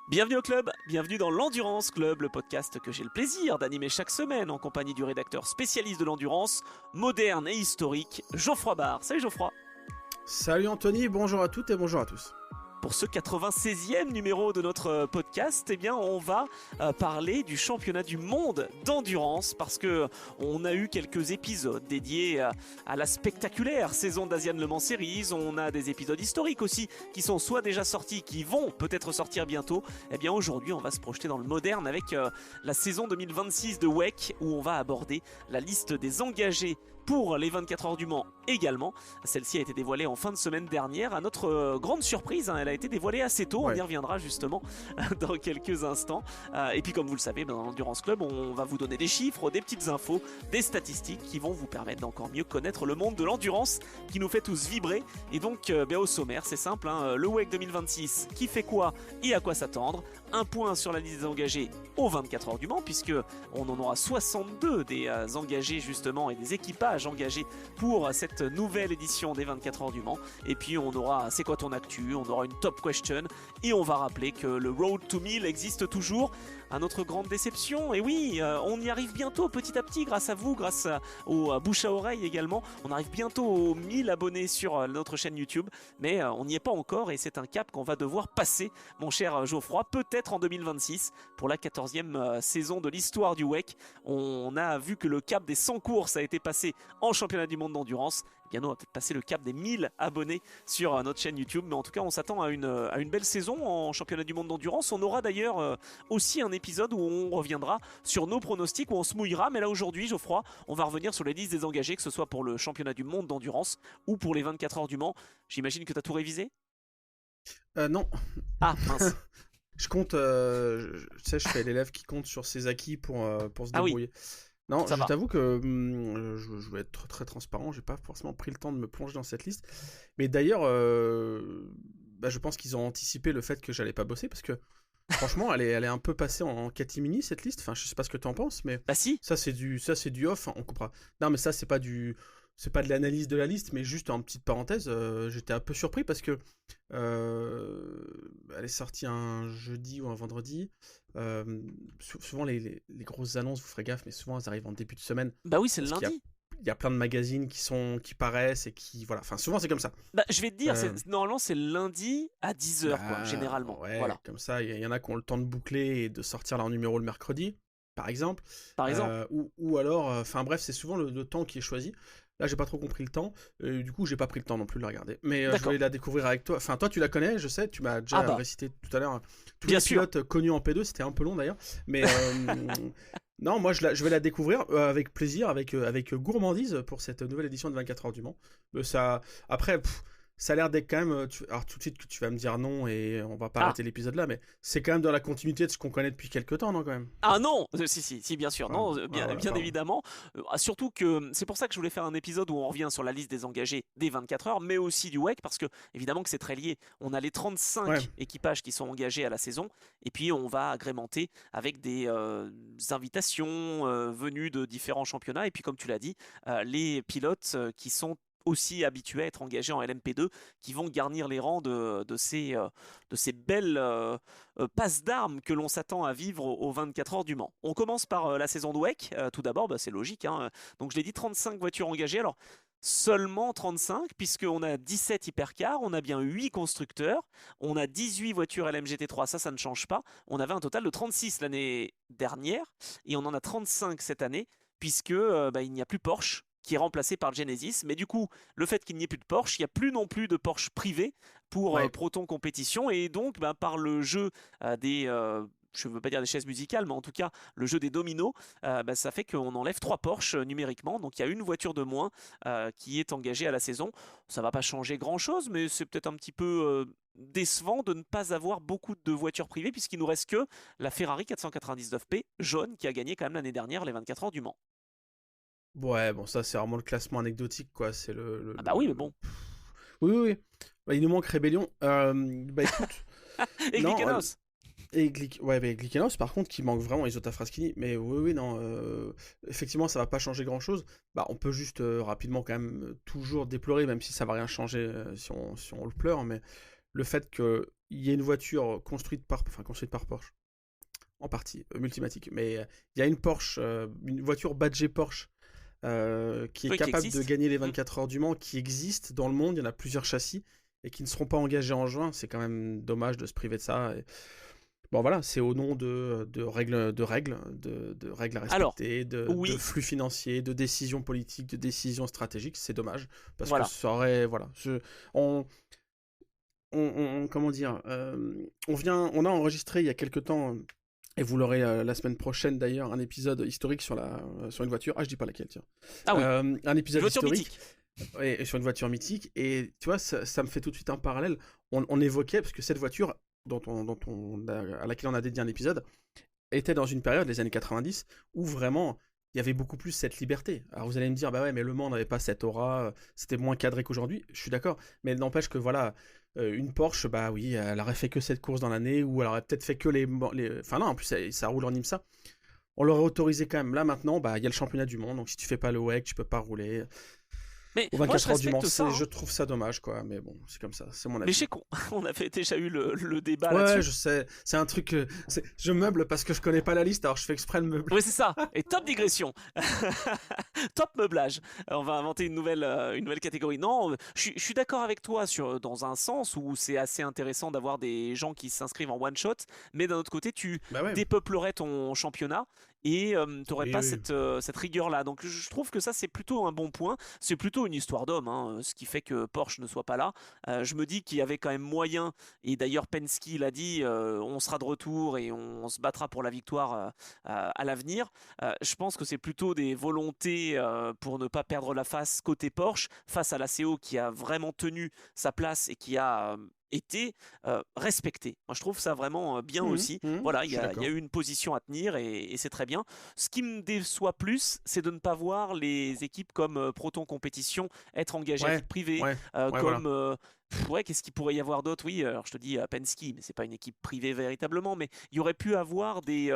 Bienvenue au club, bienvenue dans l'Endurance Club, le podcast que j'ai le plaisir d'animer chaque semaine en compagnie du rédacteur spécialiste de l'endurance, moderne et historique, Geoffroy Barre. Salut Geoffroy. Salut Anthony, bonjour à toutes et bonjour à tous. Pour ce 96e numéro de notre podcast, eh bien, on va parler du championnat du monde d'endurance parce que on a eu quelques épisodes dédiés à la spectaculaire saison d'Asian Le Mans Series. On a des épisodes historiques aussi qui sont soit déjà sortis, qui vont peut-être sortir bientôt. Eh bien, aujourd'hui, on va se projeter dans le moderne avec la saison 2026 de WEC où on va aborder la liste des engagés pour les 24 heures du Mans également. Celle-ci a été dévoilée en fin de semaine dernière. À notre grande surprise, elle a été dévoilée assez tôt. On y reviendra justement dans quelques instants. Et puis comme vous le savez, dans l'Endurance Club, on va vous donner des chiffres, des petites infos, des statistiques qui vont vous permettre d'encore mieux connaître le monde de l'endurance qui nous fait tous vibrer. Et donc au sommaire, c'est simple, le WEC 2026, qui fait quoi et à quoi s'attendre. Un point sur la liste des engagés aux 24 heures du Mans, puisque on en aura 62 des engagés justement et des équipages engagés pour cette nouvelle édition des 24 heures du Mans. Et puis on aura c'est quoi ton actu, on aura une top question et on va rappeler que le Road to 1000 existe toujours. À notre grande déception, et oui, on y arrive bientôt petit à petit grâce à vous, grâce aux bouche à oreille également. On arrive bientôt aux 1000 abonnés sur notre chaîne YouTube, mais on n'y est pas encore et c'est un cap qu'on va devoir passer, mon cher Geoffroy, peut-être en 2026 pour la 14e saison de l'histoire du WEC. On a vu que le cap des 100 courses a été passé en championnat du monde d'endurance. Eh bien, nous, on va peut-être passer le cap des 1000 abonnés sur notre chaîne YouTube, mais en tout cas, on s'attend à une belle saison en championnat du monde d'endurance. On aura d'ailleurs aussi un épisode où on reviendra sur nos pronostics, où on se mouillera, mais là aujourd'hui, Geoffroy, on va revenir sur les listes des engagés, que ce soit pour le championnat du monde d'endurance ou pour les 24 heures du Mans. J'imagine que tu as tout révisé ? Non. Ah, mince. Je compte, tu sais, je fais l'élève qui compte sur ses acquis pour se Ah oui. débrouiller. Non, Ça je va. t'avoue que je vais être très transparent, j'ai pas forcément pris le temps de me plonger dans cette liste. Mais d'ailleurs, je pense qu'ils ont anticipé le fait que j'allais pas bosser parce que franchement, elle est un peu passée en catimini cette liste. Enfin, je sais pas ce que t'en penses, mais Bah si. ça c'est du off, hein, on coupera. Non, mais ça c'est pas de l'analyse de la liste, mais juste en petite parenthèse, j'étais un peu surpris parce que elle est sortie un jeudi ou un vendredi. Souvent les grosses annonces, vous ferez gaffe, mais souvent elles arrivent en début de semaine. Bah oui, c'est le Parce qu'il lundi. y a plein de magazines qui paraissent et qui voilà. Enfin, souvent c'est comme ça. Bah je vais te dire, Euh, normalement c'est le lundi à 10 h quoi, généralement. Ouais, Voilà, comme ça, il y en a qui ont le temps de boucler et de sortir leur numéro le mercredi, par exemple. par exemple. Ou alors, enfin bref, c'est souvent le temps qui est choisi. Là, j'ai pas trop compris le temps. Du coup, j'ai pas pris le temps non plus de la regarder. Mais je D'accord. voulais la découvrir avec toi. Enfin, toi, tu la connais, je sais. Tu m'as déjà Ah bah, récité tout à l'heure tous bien les sûr. pilotes connus en P2. C'était un peu long d'ailleurs. Mais non, moi, je vais la découvrir avec plaisir, avec gourmandise pour cette nouvelle édition de 24 heures du Mans. Après, ça a l'air d'être quand même. Alors, tout de suite, que tu vas me dire non et on va pas Ah. arrêter l'épisode là. Mais c'est quand même dans la continuité de ce qu'on connaît depuis quelques temps, non, quand même. Ah non, si, bien sûr, Ah, non, voilà, bien pardon. évidemment. Surtout que c'est pour ça que je voulais faire un épisode où on revient sur la liste des engagés des 24 heures, mais aussi du WEC, parce que évidemment que c'est très lié. On a les 35 Ouais. équipages qui sont engagés à la saison, et puis on va agrémenter avec des invitations venues de différents championnats, et puis comme tu l'as dit, les pilotes qui sont aussi habitués à être engagés en LMP2, qui vont garnir les rangs de ces belles passe d'armes que l'on s'attend à vivre aux 24 heures du Mans. On commence par la saison de WEC. Tout d'abord, c'est logique, hein. Donc je l'ai dit, 35 voitures engagées. Alors seulement 35, puisqu'on a 17 hypercars, on a bien 8 constructeurs, on a 18 voitures LMGT3, ça ne change pas. On avait un total de 36 l'année dernière, et on en a 35 cette année, puisque il n'y a plus Porsche qui est remplacé par le Genesis. Mais du coup, le fait qu'il n'y ait plus de Porsche, il n'y a plus non plus de Porsche privé pour Ouais. Proton Compétition, et donc par le jeu je ne veux pas dire des chaises musicales, mais en tout cas le jeu des dominos, ça fait qu'on enlève 3 Porsche numériquement, donc il y a une voiture de moins qui est engagée à la saison. Ça va pas changer grand chose, mais c'est peut-être un petit peu décevant de ne pas avoir beaucoup de voitures privées, puisqu'il nous reste que la Ferrari 499P jaune qui a gagné quand même l'année dernière les 24 heures du Mans. Ouais, bon, ça, c'est vraiment le classement anecdotique, quoi. C'est Ah bah oui, mais bon. Oui, oui, oui. Bah, il nous manque Rébellion. Bah, écoute. Et Non, Glickenhaus. ouais, mais Glickenhaus, par contre, qui manque vraiment Isota Fraschini. Mais oui, oui, non. Effectivement, ça va pas changer grand-chose. Bah, on peut juste rapidement, quand même, toujours déplorer, même si ça va rien changer si on le pleure. Mais le fait que il y a une voiture construite par Porsche, en partie, Multimatic, mais il y a une Porsche, une voiture badgée Porsche, qui est capable de gagner les 24 heures du Mans, qui existe dans le monde, il y en a plusieurs châssis, et qui ne seront pas engagés en juin, c'est quand même dommage de se priver de ça. Bon voilà, c'est au nom de règles à respecter, oui. de flux financiers, de décisions politiques, de décisions stratégiques, c'est dommage, parce Voilà. que ça aurait, voilà, comment dire, on a enregistré il y a quelques temps, et vous l'aurez la semaine prochaine d'ailleurs, un épisode historique sur une voiture, je dis pas laquelle, tiens. Ah oui. Un épisode historique. Mythique. Et sur une voiture mythique, et tu vois, ça me fait tout de suite un parallèle. On évoquait, parce que cette voiture, à laquelle on a dédié un épisode, était dans une période, les années 90, où vraiment, il y avait beaucoup plus cette liberté. Alors vous allez me dire, bah ouais, mais Le Mans n'avait pas cette aura, c'était moins cadré qu'aujourd'hui, je suis d'accord, mais il n'empêche que voilà, une Porsche, bah oui, elle aurait fait que cette course dans l'année, ou elle aurait peut-être fait que Enfin non, en plus, ça roule en IMSA. On l'aurait autorisé quand même. Là, maintenant, bah il y a le championnat du monde, donc si tu fais pas le WEC, tu peux pas rouler. Mais Au 24 heures du Mans, ça, je trouve ça dommage, quoi. Mais bon, c'est comme ça, c'est mon avis. Mais je sais qu'on avait déjà eu le débat ouais, là-dessus. Ouais, je sais. C'est un truc. Je meuble parce que je connais pas la liste, alors je fais exprès de meubler. Oui, c'est ça. Et top digression. Top meublage. On va inventer une nouvelle catégorie. Non, je suis d'accord avec toi dans un sens où c'est assez intéressant d'avoir des gens qui s'inscrivent en one shot, mais d'un autre côté, tu dépeuplerais ton championnat et tu n'aurais pas cette rigueur-là. Donc je trouve que ça, c'est plutôt un bon point. C'est plutôt une histoire d'homme, hein, ce qui fait que Porsche ne soit pas là. Je me dis qu'il y avait quand même moyen, et d'ailleurs Penske l'a dit, on sera de retour et on se battra pour la victoire à l'avenir. Je pense que c'est plutôt des volontés pour ne pas perdre la face côté Porsche, face à la CO qui a vraiment tenu sa place et qui a été respecté. Moi, je trouve ça vraiment bien aussi. Voilà, il y a eu une position à tenir et c'est très bien. Ce qui me déçoit plus, c'est de ne pas voir les équipes comme Proton Compétition être engagées à titre privé, comme... qu'est-ce qu'il pourrait y avoir d'autre? Oui, alors je te dis Penske, mais c'est pas une équipe privée véritablement, mais il y aurait pu avoir des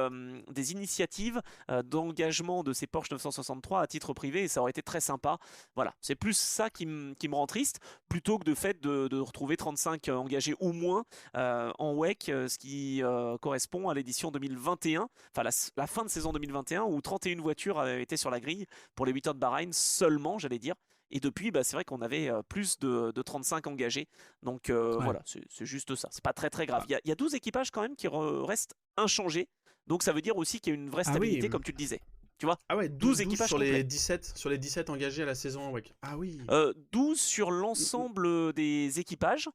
initiatives d'engagement de ces Porsche 963 à titre privé et ça aurait été très sympa. Voilà, c'est plus ça qui me rend triste, plutôt que de fait de retrouver 35 engagés ou moins en WEC, ce qui correspond à l'édition 2021, enfin la fin de saison 2021, où 31 voitures avaient été sur la grille pour les 8 heures de Bahreïn seulement, j'allais dire. Et depuis, c'est vrai qu'on avait plus de 35 engagés. Donc voilà, c'est juste ça. C'est pas très très grave. Il y a 12 équipages quand même qui restent inchangés. Donc ça veut dire aussi qu'il y a une vraie stabilité, comme tu le disais. Tu vois, ah ouais, 12 équipages sur les 17 engagés à la saison en WEC. Ah oui. 12 sur l'ensemble des équipages.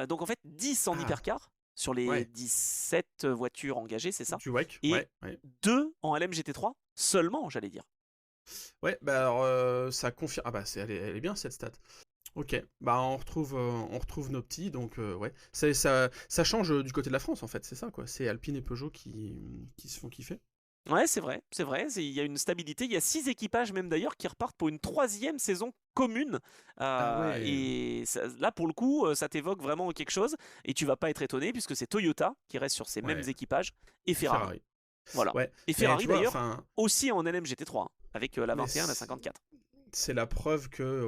Donc en fait, 10 en hypercar sur les 17 voitures engagées, c'est ça. Du WEC, et 2 en LMGT3 seulement, j'allais dire. Ouais, alors ça confirme. Ah elle est bien cette stat. Ok, on retrouve nos petits, donc ouais. Ça change du côté de la France en fait, c'est ça quoi. C'est Alpine et Peugeot qui se font kiffer. Ouais, c'est vrai. Il y a une stabilité. Il y a 6 équipages même d'ailleurs qui repartent pour une 3e saison commune. Et là, pour le coup, ça t'évoque vraiment quelque chose. Et tu vas pas être étonné puisque c'est Toyota qui reste sur ces mêmes équipages et Ferrari. Voilà. Ouais. Et Ferrari d'ailleurs aussi en LMGT3 avec la 21 et la 54. C'est la preuve que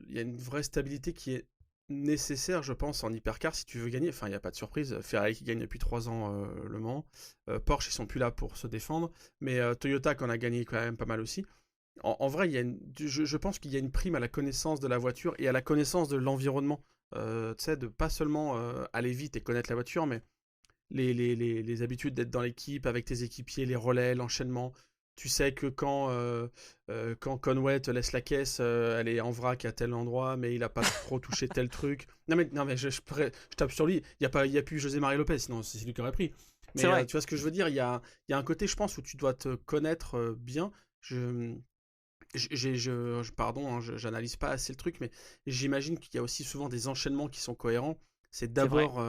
y a une vraie stabilité qui est nécessaire, je pense, en hypercar si tu veux gagner. Enfin, il n'y a pas de surprise. Ferrari qui gagne depuis 3 ans Le Mans. Porsche, ils sont plus là pour se défendre. Mais Toyota, qu'on a gagné quand même pas mal aussi. En vrai, je pense qu'il y a une prime à la connaissance de la voiture et à la connaissance de l'environnement. Tu sais, de pas seulement aller vite et connaître la voiture, mais les habitudes d'être dans l'équipe avec tes équipiers, les relais, l'enchaînement. Tu sais que quand Conway te laisse la caisse, elle est en vrac à tel endroit, mais il a pas trop touché tel truc. Non mais je tape sur lui. Il y a plus José Marie Lopez, sinon c'est lui qui aurait pris. Mais tu vois ce que je veux dire, il y a un côté, je pense, où tu dois te connaître bien. Pardon, j'analyse pas assez le truc, mais j'imagine qu'il y a aussi souvent des enchaînements qui sont cohérents. C'est d'abord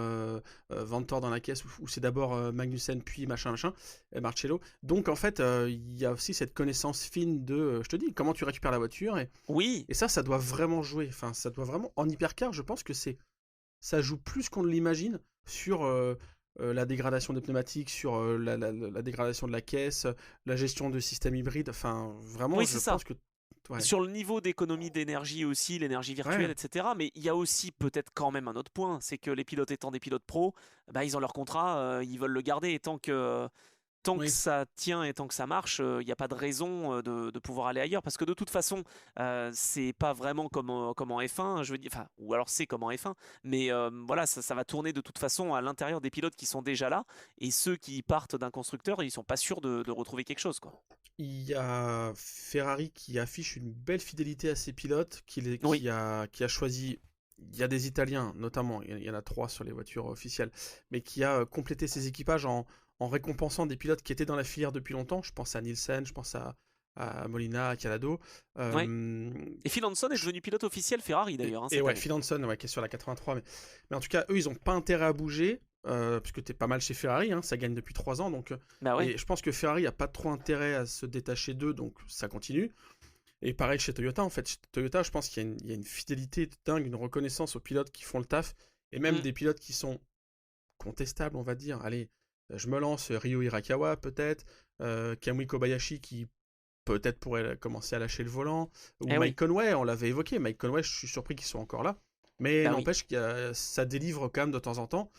Vanthoor dans la caisse, ou c'est d'abord Magnussen, puis machin, Marcello. Donc en fait, il y a aussi cette connaissance fine de, je te dis, comment tu récupères la voiture. Et ça doit vraiment jouer. Enfin, ça doit vraiment, en hypercar, je pense que ça joue plus qu'on ne l'imagine sur la dégradation des pneumatiques, sur la dégradation de la caisse, la gestion de système hybride. Enfin, vraiment, je pense que Ouais. Sur le niveau d'économie d'énergie aussi, l'énergie virtuelle, Ouais. etc. Mais il y a aussi peut-être quand même un autre point, c'est que les pilotes étant des pilotes pros, bah, ils ont leur contrat, ils veulent le garder. Et tant que Oui. ça tient et tant que ça marche, il n'y a pas de raison de pouvoir aller ailleurs. Parce que de toute façon, c'est pas vraiment comme en F1, je veux dire, enfin, ou alors c'est comme en F1, mais voilà, ça va tourner de toute façon à l'intérieur des pilotes qui sont déjà là. Et ceux qui partent d'un constructeur, ils sont pas sûrs de retrouver quelque chose, quoi. Il y a Ferrari qui affiche une belle fidélité à ses pilotes, Oui, qui a choisi. Il y a des Italiens, notamment, il y en a 3 sur les voitures officielles, mais qui a complété ses équipages en récompensant des pilotes qui étaient dans la filière depuis longtemps. Je pense à Nielsen, je pense à Molina, à Calado. ouais. Euh, Et Phil Hanson est devenu pilote officiel Ferrari d'ailleurs, hein, et cette ouais, année. Phil Hanson, ouais, qui est sur la 83. Mais en tout cas, eux, ils n'ont pas intérêt à bouger, puisque tu es pas mal chez Ferrari, hein, ça gagne depuis 3 ans. Donc, Bah ouais. et je pense que Ferrari n'a pas trop intérêt à se détacher d'eux, donc ça continue. Et pareil chez Toyota, en fait. Chez Toyota, je pense qu'il y a une fidélité dingue, une reconnaissance aux pilotes qui font le taf, et même Mm. des pilotes qui sont contestables, on va dire. Allez, je me lance, Ryo Hirakawa, peut-être, Kamui Kobayashi, qui peut-être pourrait commencer à lâcher le volant, ou Eh oui, Mike Conway, on l'avait évoqué. Mike Conway, je suis surpris qu'ils soient encore là. Mais bah oui. n'empêche que ça délivre quand même de temps en temps,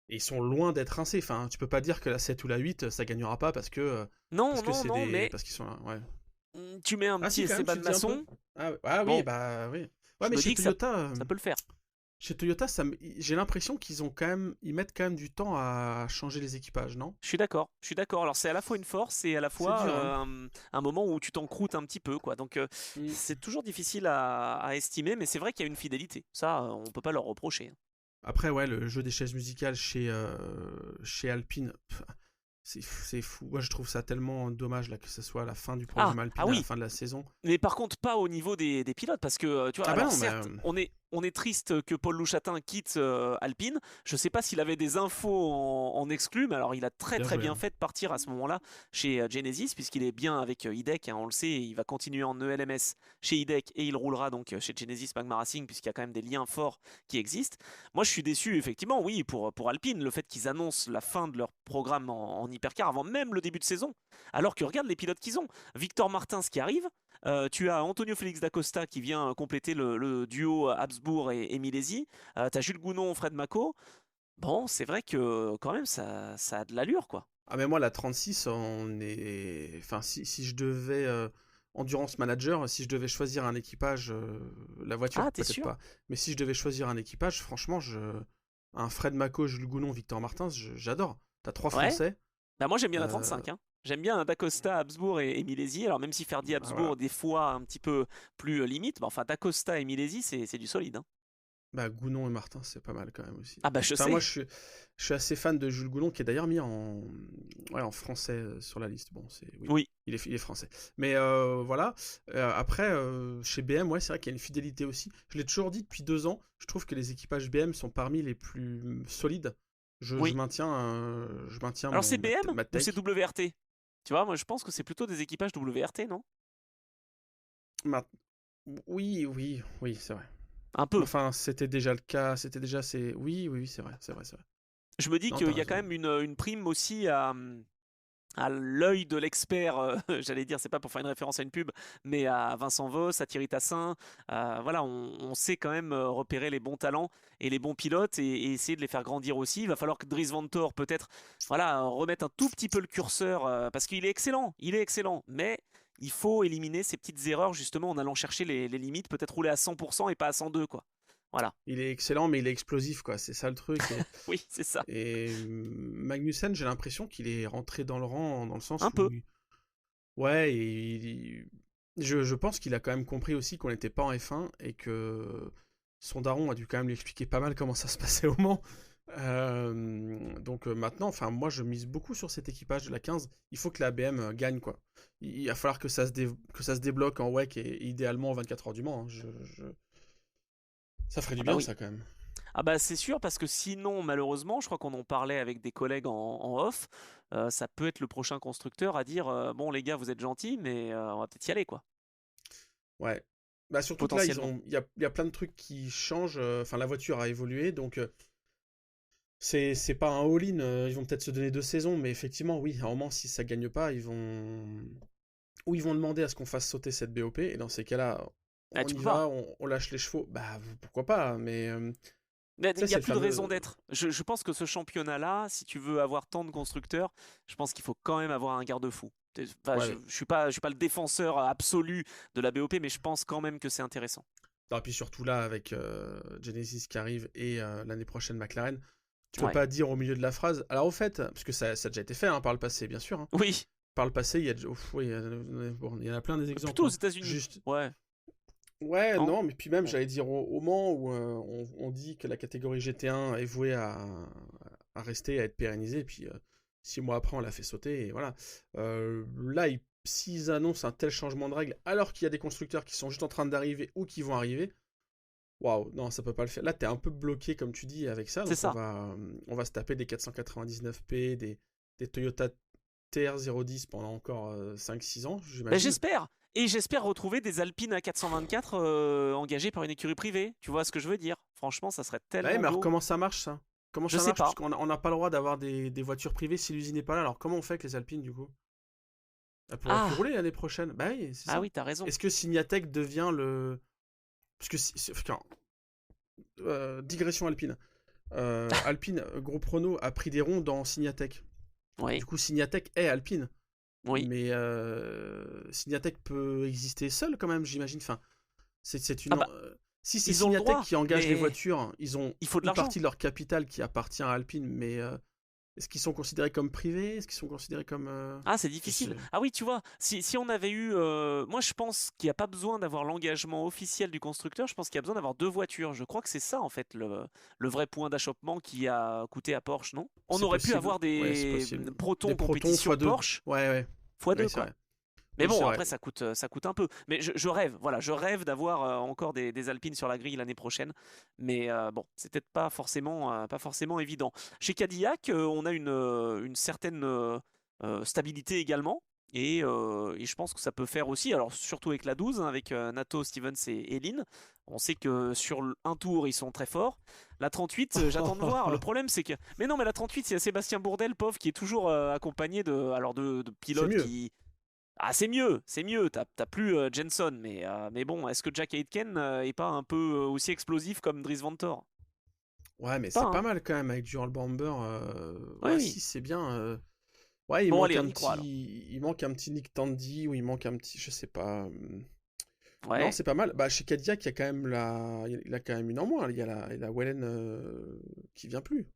et ils sont loin d'être rincés. Enfin, tu peux pas dire que la 7 ou la 8, ça gagnera pas Non, non, non, mais parce qu'ils sont là, ouais. tu mets un Ah petit si, quand même, Esteban tu te dis un peu. Masson, Ah oui, bon, bah oui. Ouais, je mais me dis que ça peut le faire. Chez Toyota, j'ai l'impression qu'ils ont quand même, ils mettent quand même du temps à changer les équipages, non? Je suis d'accord, je suis d'accord. Alors c'est à la fois une force et à la C'est fois dur, hein. un moment où tu t'encroutes un petit peu, quoi. Donc Mm. c'est toujours difficile à estimer, mais c'est vrai qu'il y a une fidélité. Ça, on peut pas leur reprocher, hein. Après, ouais, le jeu des chaises musicales chez Alpine, c'est fou. Moi, je trouve ça tellement dommage là, que ce soit à la fin du programme Ah Alpine, à la oui, fin de la saison. mais par contre, pas au niveau des pilotes, parce que, tu vois, Ah bah alors non, mais certes, on est triste que Paul Louchatin quitte Alpine. Je sais pas s'il avait des infos en exclu, mais alors il a très bien très joué, bien hein. fait de partir à ce moment-là chez Genesis, puisqu'il est bien avec Hidek, hein, on le sait, il va continuer en ELMS chez Hidek et il roulera donc chez Genesis Magma Racing, puisqu'il y a quand même des liens forts qui existent. Moi, je suis déçu, effectivement, oui, pour Alpine, le fait qu'ils annoncent la fin de leur programme en hypercar avant même le début de saison, alors que regarde les pilotes qu'ils ont. Victor Martins qui arrive, tu as Antonio Félix da Costa qui vient compléter le duo Habsbourg et Milesi. Tu as Jules Gounon, Fred Mako. Bon, c'est vrai que quand même ça a de l'allure, quoi. Ah mais moi, la 36, on est... Enfin, si je devais... Endurance Manager, si je devais choisir un équipage, la voiture Ah, t'es peut-être sûr? pas, mais si je devais choisir un équipage, franchement, un Fred Mako, Jules Gounon, Victor Martins, j'adore. T'as 3 Ouais. Français. Bah moi j'aime bien la euh, 35, hein. J'aime bien Da Costa, Habsbourg et Milesi. Alors même si Ferdi ah, voilà. Habsbourg des fois un petit peu plus limite, bah enfin Da Costa et Milesi c'est du solide, hein. Bah, Gounon et Martin, c'est pas mal quand même aussi. Ah bah je Enfin, moi, sais. je suis assez fan de Jules Gounon, qui est d'ailleurs mis ouais, en français sur la liste. Bon, oui, Oui. il est français. Mais voilà. Après, chez BM, ouais, c'est vrai qu'il y a une fidélité aussi. Je l'ai toujours dit depuis 2 ans. Je trouve que les équipages BM sont parmi les plus solides. Je Oui. maintiens, je maintiens Alors c'est BM ma ou c'est take. WRT? Tu vois, moi je pense que c'est plutôt des équipages WRT, non? Ma- Oui, oui, oui, c'est vrai. Un Mais peu. enfin, c'était déjà le cas. C'était déjà, oui, oui, oui, c'est vrai, c'est vrai, c'est vrai. Je me dis Non, qu'il t'as y a quand raison. même une prime aussi à l'œil de l'expert, j'allais dire, c'est pas pour faire une référence à une pub, mais à Vincent Voss, à Thierry Tassin. Voilà, on sait quand même repérer les bons talents et les bons pilotes et essayer de les faire grandir aussi. Il va falloir que Dries Vanthoor peut-être voilà, remette un tout petit peu le curseur parce qu'il est excellent, mais il faut éliminer ces petites erreurs justement en allant chercher les limites, peut-être rouler à 100% et pas à 102 quoi. Voilà, Il est excellent, mais il est explosif, quoi. C'est ça le truc. oui, c'est ça. Et Magnussen, j'ai l'impression qu'il est rentré dans le rang, dans le Un sens peu. où, ouais, je pense qu'il a quand même compris aussi qu'on n'était pas en F1 et que son daron a dû quand même lui expliquer pas mal comment ça se passait au Mans. Donc maintenant, enfin moi je mise beaucoup sur cet équipage de la 15. Il faut que la BM gagne, quoi. Il va falloir que que ça se débloque en WEC et idéalement en 24 heures du Mans, hein. Ça ferait Ah du bah bien oui. ça quand même. Ah bah c'est sûr parce que sinon malheureusement je crois qu'on en parlait avec des collègues en off, ça peut être le prochain constructeur à dire bon les gars vous êtes gentils mais on va peut-être y aller quoi, Ouais. Bah surtout que là, potentiellement. il y a plein de trucs qui changent. Enfin, la voiture a évolué, donc c'est pas un all-in. Ils vont peut-être se donner 2 saisons, mais effectivement, oui, à un moment, si ça gagne pas, ils vont. ou ils vont demander à ce qu'on fasse sauter cette BOP, et dans ces cas-là, Ah, on tu y peux va, pas. on lâche les chevaux. Bah, pourquoi pas, mais Mais tu il sais, n'y a c'est le plus de raison fameux. d'être. Je pense que ce championnat-là, si tu veux avoir tant de constructeurs, je pense qu'il faut quand même avoir un garde-fou. Enfin, Ouais, je ouais. ne suis pas le défenseur absolu de la BOP, mais je pense quand même que c'est intéressant. Et puis surtout là, avec Genesis qui arrive et l'année prochaine McLaren, tu peux Ouais. pas dire au milieu de la phrase. Alors au fait, parce que ça a déjà été fait hein, par le passé, bien sûr. Hein. Oui, Par le passé, il y a, oui, bon, il y en a plein des exemples. plutôt aux Hein. États-Unis. Juste. Ouais. Ouais, Non? non, mais puis même, Bon. j'allais dire au moment où on dit que la catégorie GT1 est vouée à rester, à être pérennisée, et puis 6 mois après, on l'a fait sauter, et voilà. Là, s'ils annoncent un tel changement de règle, alors qu'il y a des constructeurs qui sont juste en train d'arriver ou qui vont arriver, waouh, non, ça peut pas le faire. Là, t'es un peu bloqué, comme tu dis, avec ça, C'est donc on ça. va, on va se taper des 499p, des Toyota TR010 pendant encore 5-6 ans, Ben, j'imagine. j'espère. Et j'espère retrouver des Alpines à 424 engagées par une écurie privée. Tu vois ce que je veux dire? Franchement, ça serait Bah ouais, tellement mais alors beau. comment ça marche ça? Comment Je ça sais marche? pas. Puisqu'on on n'a pas le droit d'avoir des voitures privées si l'usine n'est pas là. Alors comment on fait avec les Alpines du coup? Elle pourra plus Ah, rouler l'année prochaine. Bah oui, c'est ah ça. oui, t'as raison. Est-ce que Signatech devient le. Parce que digression Alpine. Alpine, groupe Renault a pris des ronds dans Signatech. Oui, Du coup, Signatech est Alpine. oui. Mais Signatech peut exister seul quand même, j'imagine. Enfin, c'est Ah une. bah, Si c'est ils ont le Signatech droit, qui engage les mais voitures, ils ont il faut de une l'argent. partie de leur capital qui appartient à Alpine, mais est-ce qu'ils sont considérés comme privés? Est-ce qu'ils sont considérés comme. Ah, c'est Je sais. difficile. Ah oui, tu vois, si on avait eu... moi, je pense qu'il n'y a pas besoin d'avoir l'engagement officiel du constructeur, je pense qu'il y a besoin d'avoir deux voitures. Je crois que c'est ça, en fait, le vrai point d'achoppement qui a coûté à Porsche, non? On C'est aurait pu possible. avoir Ouais, c'est des possible. Des protons protons compétition x2. Porsche Ouais, ouais. fois Oui, deux, c'est quoi. vrai. Mais Oui, c'est bon, vrai. après, ça coûte un peu. Mais je rêve, voilà, je rêve d'avoir encore des Alpines sur la grille l'année prochaine. Mais bon, c'est peut-être pas forcément évident. Chez Cadillac, on a une certaine stabilité également. Et je pense que ça peut faire aussi, alors surtout avec la 12, hein, avec Nato, Stevens et Lynn. On sait que sur un tour, ils sont très forts. La 38, j'attends de voir. Le problème, c'est que. Mais non, mais la 38, c'est Sébastien Bourdel, pauvre, qui est toujours accompagné de C'est pilotes mieux. qui, ah, c'est mieux. T'as plus Jenson, mais bon, est-ce que Jack Aitken est pas un peu aussi explosif comme Dries Vantore? Ouais, mais Pas, c'est pas hein? mal quand même avec du Earl Bamber. Oui, Ouais, oui. si, c'est bien. Ouais, il Bon, manque allez, on un y croit alors. petit. Il manque un petit Nick Tandy ou il manque un petit. Je sais pas. Non, Ouais. c'est pas mal. Bah, chez Cadillac, il y a quand même il a quand même une en moins. Il y a la Wellen qui vient plus.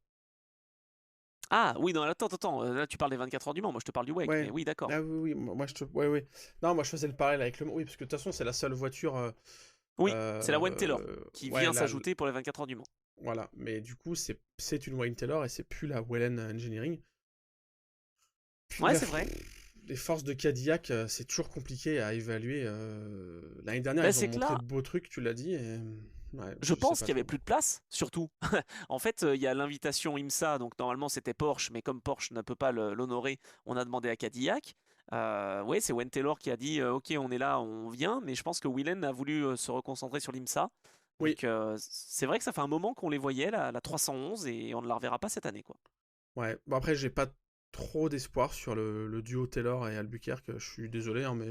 Ah, oui, non, attends. Là, tu parles des 24 heures du Mans. Moi, je te parle du WEC. Ouais. Mais oui, d'accord. Ah oui, oui, moi je te. Ouais, ouais. Non, moi je faisais le parallèle avec le. Oui, parce que de toute façon, c'est la seule voiture. Oui, c'est la Wayne Taylor qui Ouais, vient s'ajouter pour les 24 heures du Mans. voilà. Mais du coup, c'est une Wayne Taylor et c'est plus la Wellen Engineering. Puis Ouais, c'est vrai. les forces de Cadillac, c'est toujours compliqué à évaluer. L'année dernière, Bah, ils ont c'est que montré là, de beaux trucs, tu l'as dit. Et... Ouais, je je sais pense pas qu'il y avait trop. plus de place, surtout. En fait, il y a l'invitation IMSA, donc normalement c'était Porsche, mais comme Porsche ne peut pas l'honorer, on a demandé à Cadillac. Ouais, c'est Wayne Taylor qui a dit ok, on est là, on vient, mais je pense que Whelan a voulu se reconcentrer sur l'IMSA. Oui, Donc c'est vrai que ça fait un moment qu'on les voyait, la 311, et on ne la reverra pas cette année, quoi. ouais. Bon, après, j'ai pas trop d'espoir sur le duo Taylor et Albuquerque. Je suis désolé, hein, mais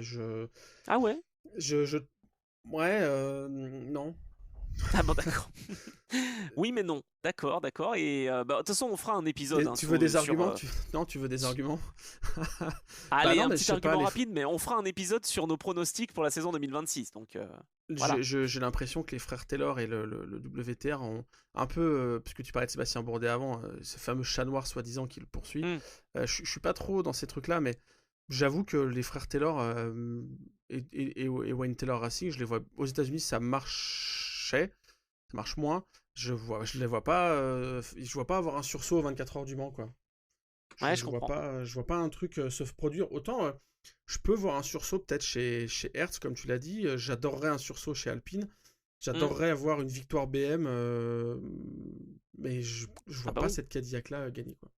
Ah ouais? je... Ouais, non. Ah bon, d'accord. Oui, mais non. D'accord. Et bah, de toute façon, on fera un épisode hein, Tu veux des sur, arguments? Non, tu veux des arguments? Bah allez, non, un mais je petit sais pas, argument rapide, mais on fera un épisode sur nos pronostics pour la saison 2026. Donc voilà. j'ai l'impression que les frères Taylor et le WTR ont un peu, puisque tu parlais de Sébastien Bourdet avant, ce fameux chat noir soi-disant qui le poursuit. Hmm. Je suis pas trop dans ces trucs-là, mais j'avoue que les frères Taylor et Wayne Taylor Racing, je les vois aux États-Unis, ça marchait, ça marche moins. Je les vois pas, je vois pas avoir un sursaut aux 24 heures du Mans, quoi. Ouais, je comprends. Je vois pas un truc se produire. Autant, je peux voir un sursaut peut-être chez Hertz, comme tu l'as dit. J'adorerais un sursaut chez Alpine. Hmm. J'adorerais avoir une victoire BM, mais je Ah vois bah pas oui. cette Cadillac-là gagner, quoi.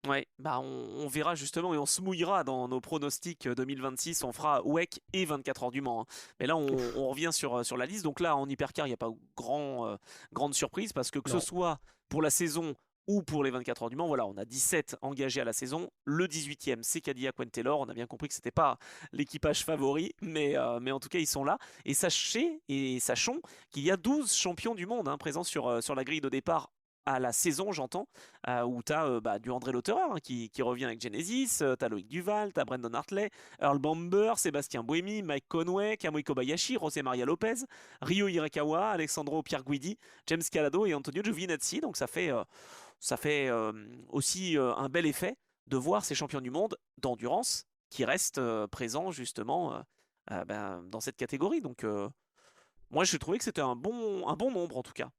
Ouais, bah on verra justement et on se mouillera dans nos pronostics 2026. On fera WEC et 24 heures du Mans, hein. Mais là, Ouf, on revient sur la liste. Donc là, en hypercar, il n'y a pas grande surprise parce que ce non. soit pour la saison ou pour les 24 heures du Mans. Voilà, on a 17 engagés à la saison. Le 18e, c'est Cadillac Taylor. On a bien compris que c'était pas l'équipage favori, mais en tout cas, ils sont là. Et sachons qu'il y a 12 champions du monde présents sur la grille de départ à la saison, j'entends, où tu as du André Lauterer qui revient avec Genesis, tu as Loïc Duval, tu as Brandon Hartley, Earl Bamber, Sébastien Buemi, Mike Conway, Kamui Kobayashi, José Maria Lopez, Ryo Hirakawa, Alessandro Pierguidi, James Calado et Antonio Giovinazzi. Donc ça fait aussi un bel effet de voir ces champions du monde d'endurance qui restent présents justement dans cette catégorie. Donc moi je trouvais que c'était un bon nombre en tout cas.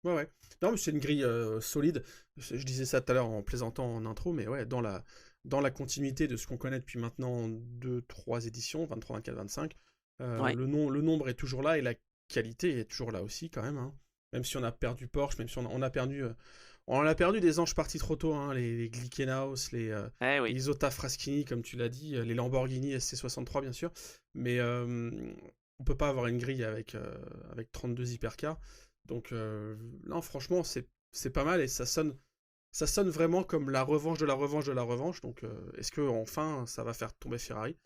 Ouais, ouais. Non, mais c'est une grille solide. Je disais ça tout à l'heure en plaisantant en intro, mais ouais, dans la continuité de ce qu'on connaît depuis maintenant 2-3 éditions, 23, 24, 25, Ouais. le nombre est toujours là et la qualité est toujours là aussi quand même, hein. Même si on a perdu Porsche, même si on a perdu des anges partis trop tôt, hein, les Glickenhaus, Eh les oui. Isotta Fraschini, comme tu l'as dit, les Lamborghini SC63 bien sûr, mais on peut pas avoir une grille avec 32 hypercars. Donc non, franchement, c'est pas mal et ça sonne vraiment comme la revanche de la revanche de la revanche. Donc est-ce que enfin ça va faire tomber Ferrari?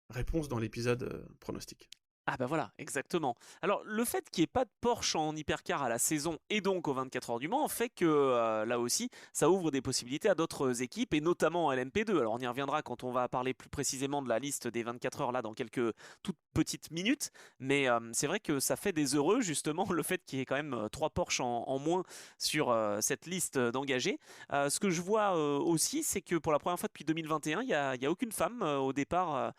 Réponse dans l'épisode pronostic. Ah bah voilà, exactement. Alors le fait qu'il n'y ait pas de Porsche en hypercar à la saison et donc aux 24 heures du Mans fait que là aussi ça ouvre des possibilités à d'autres équipes et notamment à l'MP2. Alors on y reviendra quand on va parler plus précisément de la liste des 24 heures là dans quelques toutes petites minutes, mais c'est vrai que ça fait des heureux justement le fait qu'il y ait quand même 3 Porsche en moins sur cette liste d'engagés. Ce que je vois aussi c'est que pour la première fois depuis 2021 il y a aucune femme au départ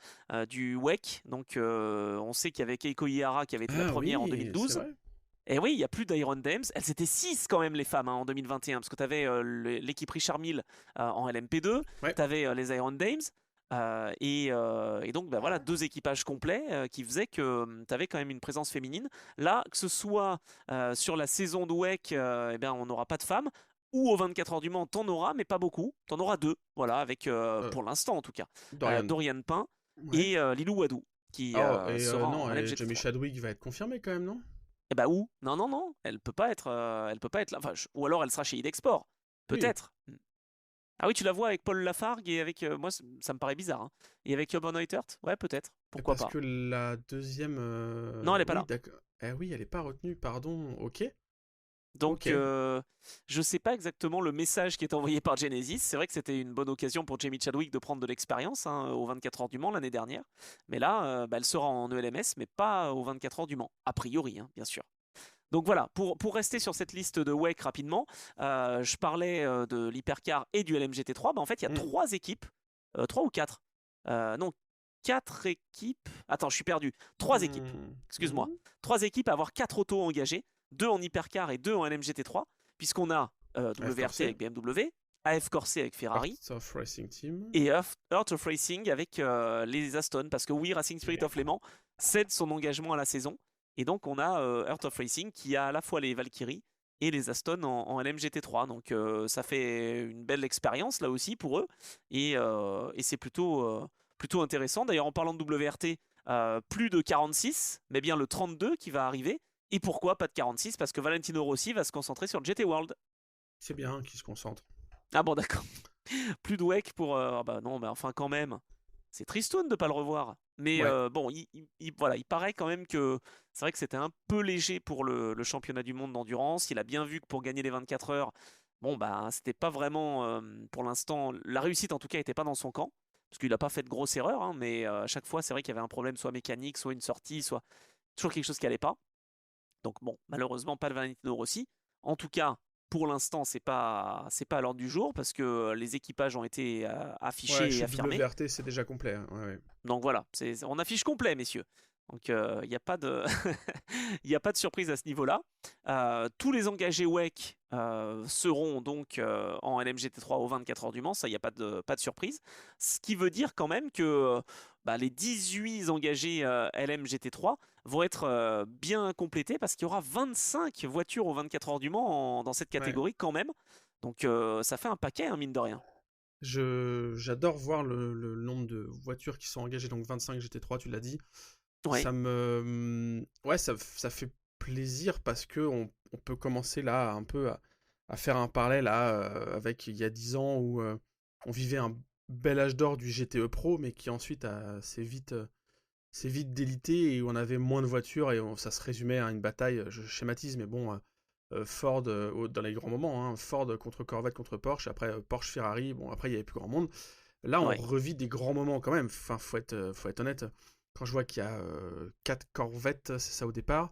du WEC. Donc on sait qu'il y avait Keiko Ihara qui avait été la Ah première en oui, c'est 2012. vrai. Et oui, il n'y a plus d'Iron Dames. Elles étaient 6 quand même les femmes en 2021, parce que tu avais l'équipe Richard Mille en LMP2, Ouais. tu avais les Iron Dames. Et donc voilà, 2 équipages complets qui faisaient que tu avais quand même une présence féminine. Là, que ce soit sur la saison de WEC, eh bien, on n'aura pas de femmes. Ou aux 24 heures du Mans, t'en auras, mais pas beaucoup. T'en auras 2, voilà, avec Euh, pour l'instant en tout cas, Dorian. Dorian Pain Ouais. et Lilou Wadou, qui Oh, et sera non, en et Jamie LMGT3. Chadwick va être confirmé quand même, non? Et bah où? Non, non, non, elle peut pas être là. Enfin, ou alors elle sera chez Idexport, Oui. peut-être. Ah oui, tu la vois avec Paul Lafargue et avec moi, ça me paraît bizarre. Et avec Job Neutert? Ouais, peut-être. Pourquoi Parce pas? que la deuxième. Non, elle est pas Oui, là. d'accord. Eh oui, elle est pas retenue, pardon. Ok. Donc, Ok. je sais pas exactement le message qui est envoyé par Genesis. C'est vrai que c'était une bonne occasion pour Jamie Chadwick de prendre de l'expérience aux 24 heures du Mans l'année dernière. Mais là, elle sera en ELMS, mais pas aux 24 heures du Mans. A priori, bien sûr. Donc voilà, pour rester sur cette liste de WEC rapidement, je parlais de l'Hypercar et du LMGT3. En fait, il y a Hmm. 3 équipes, 3 ou 4. Non, 4 équipes. Attends, je suis perdu. 3 équipes, Hmm. excuse-moi. Mhm. 3 équipes à avoir 4 autos engagées, 2 en Hypercar et 2 en LMGT3, puisqu'on a F WRT Corset. avec BMW, AF Corset avec Ferrari Hearts of Racing Team. et Heart of Racing avec les Aston, parce que oui, Racing Spirit of Le Mans cède son engagement à la saison, et donc on a Heart of Racing qui a à la fois les Valkyrie et les Aston en LMGT3, donc ça fait une belle expérience là aussi pour eux, et c'est plutôt intéressant. D'ailleurs en parlant de WRT, plus de 46, mais bien le 32 qui va arriver, et pourquoi pas de 46? Parce que Valentino Rossi va se concentrer sur le GT World. C'est bien qu'il se concentre. Ah bon, d'accord. Plus de WEC pour. Ah bah non, mais enfin, quand même. C'est tristoun de pas le revoir. Mais Ouais. bon, voilà, il paraît quand même que c'est vrai que c'était un peu léger pour le championnat du monde d'endurance. Il a bien vu que pour gagner les 24 heures, bon, bah, c'était pas vraiment, pour l'instant, la réussite en tout cas n'était pas dans son camp. Parce qu'il n'a pas fait de grosses erreurs, mais à chaque fois, c'est vrai qu'il y avait un problème, soit mécanique, soit une sortie, soit toujours quelque chose qui allait pas. Donc bon, malheureusement, pas le Valentino Rossi. En tout cas, pour l'instant, c'est pas à l'ordre du jour parce que les équipages ont été Ouais, affichés et chez affirmés. WRT, c'est déjà complet, hein. Ouais, ouais. Donc voilà, on affiche complet, messieurs. Donc il n'y a pas de, il y a pas de surprise à ce niveau-là. Tous les engagés WEC seront donc en LMGT3 aux 24 heures du Mans, ça, il n'y a pas de surprise. Ce qui veut dire quand même que les 18 engagés LMGT3 vont être bien complétés parce qu'il y aura 25 voitures aux 24 heures du Mans dans cette Ouais. catégorie quand même. Donc ça fait un paquet, mine de rien. J'adore voir le nombre de voitures qui sont engagées, donc 25 GT3, tu l'as dit. Ouais, Ouais, ça fait plaisir parce que on peut commencer là un peu à faire un parallèle avec il y a 10 ans où on vivait un bel âge d'or du GTE Pro, mais qui ensuite s'est vite délité et où on avait moins de voitures et ça se résumait à une bataille, je schématise, mais bon, Ford dans les grands moments, hein, Ford contre Corvette contre Porsche, après Porsche Ferrari, bon après il y avait plus grand monde. Là on revit des grands moments quand même, enfin faut être honnête. Quand je vois qu'il y a 4 Corvettes, c'est ça au départ.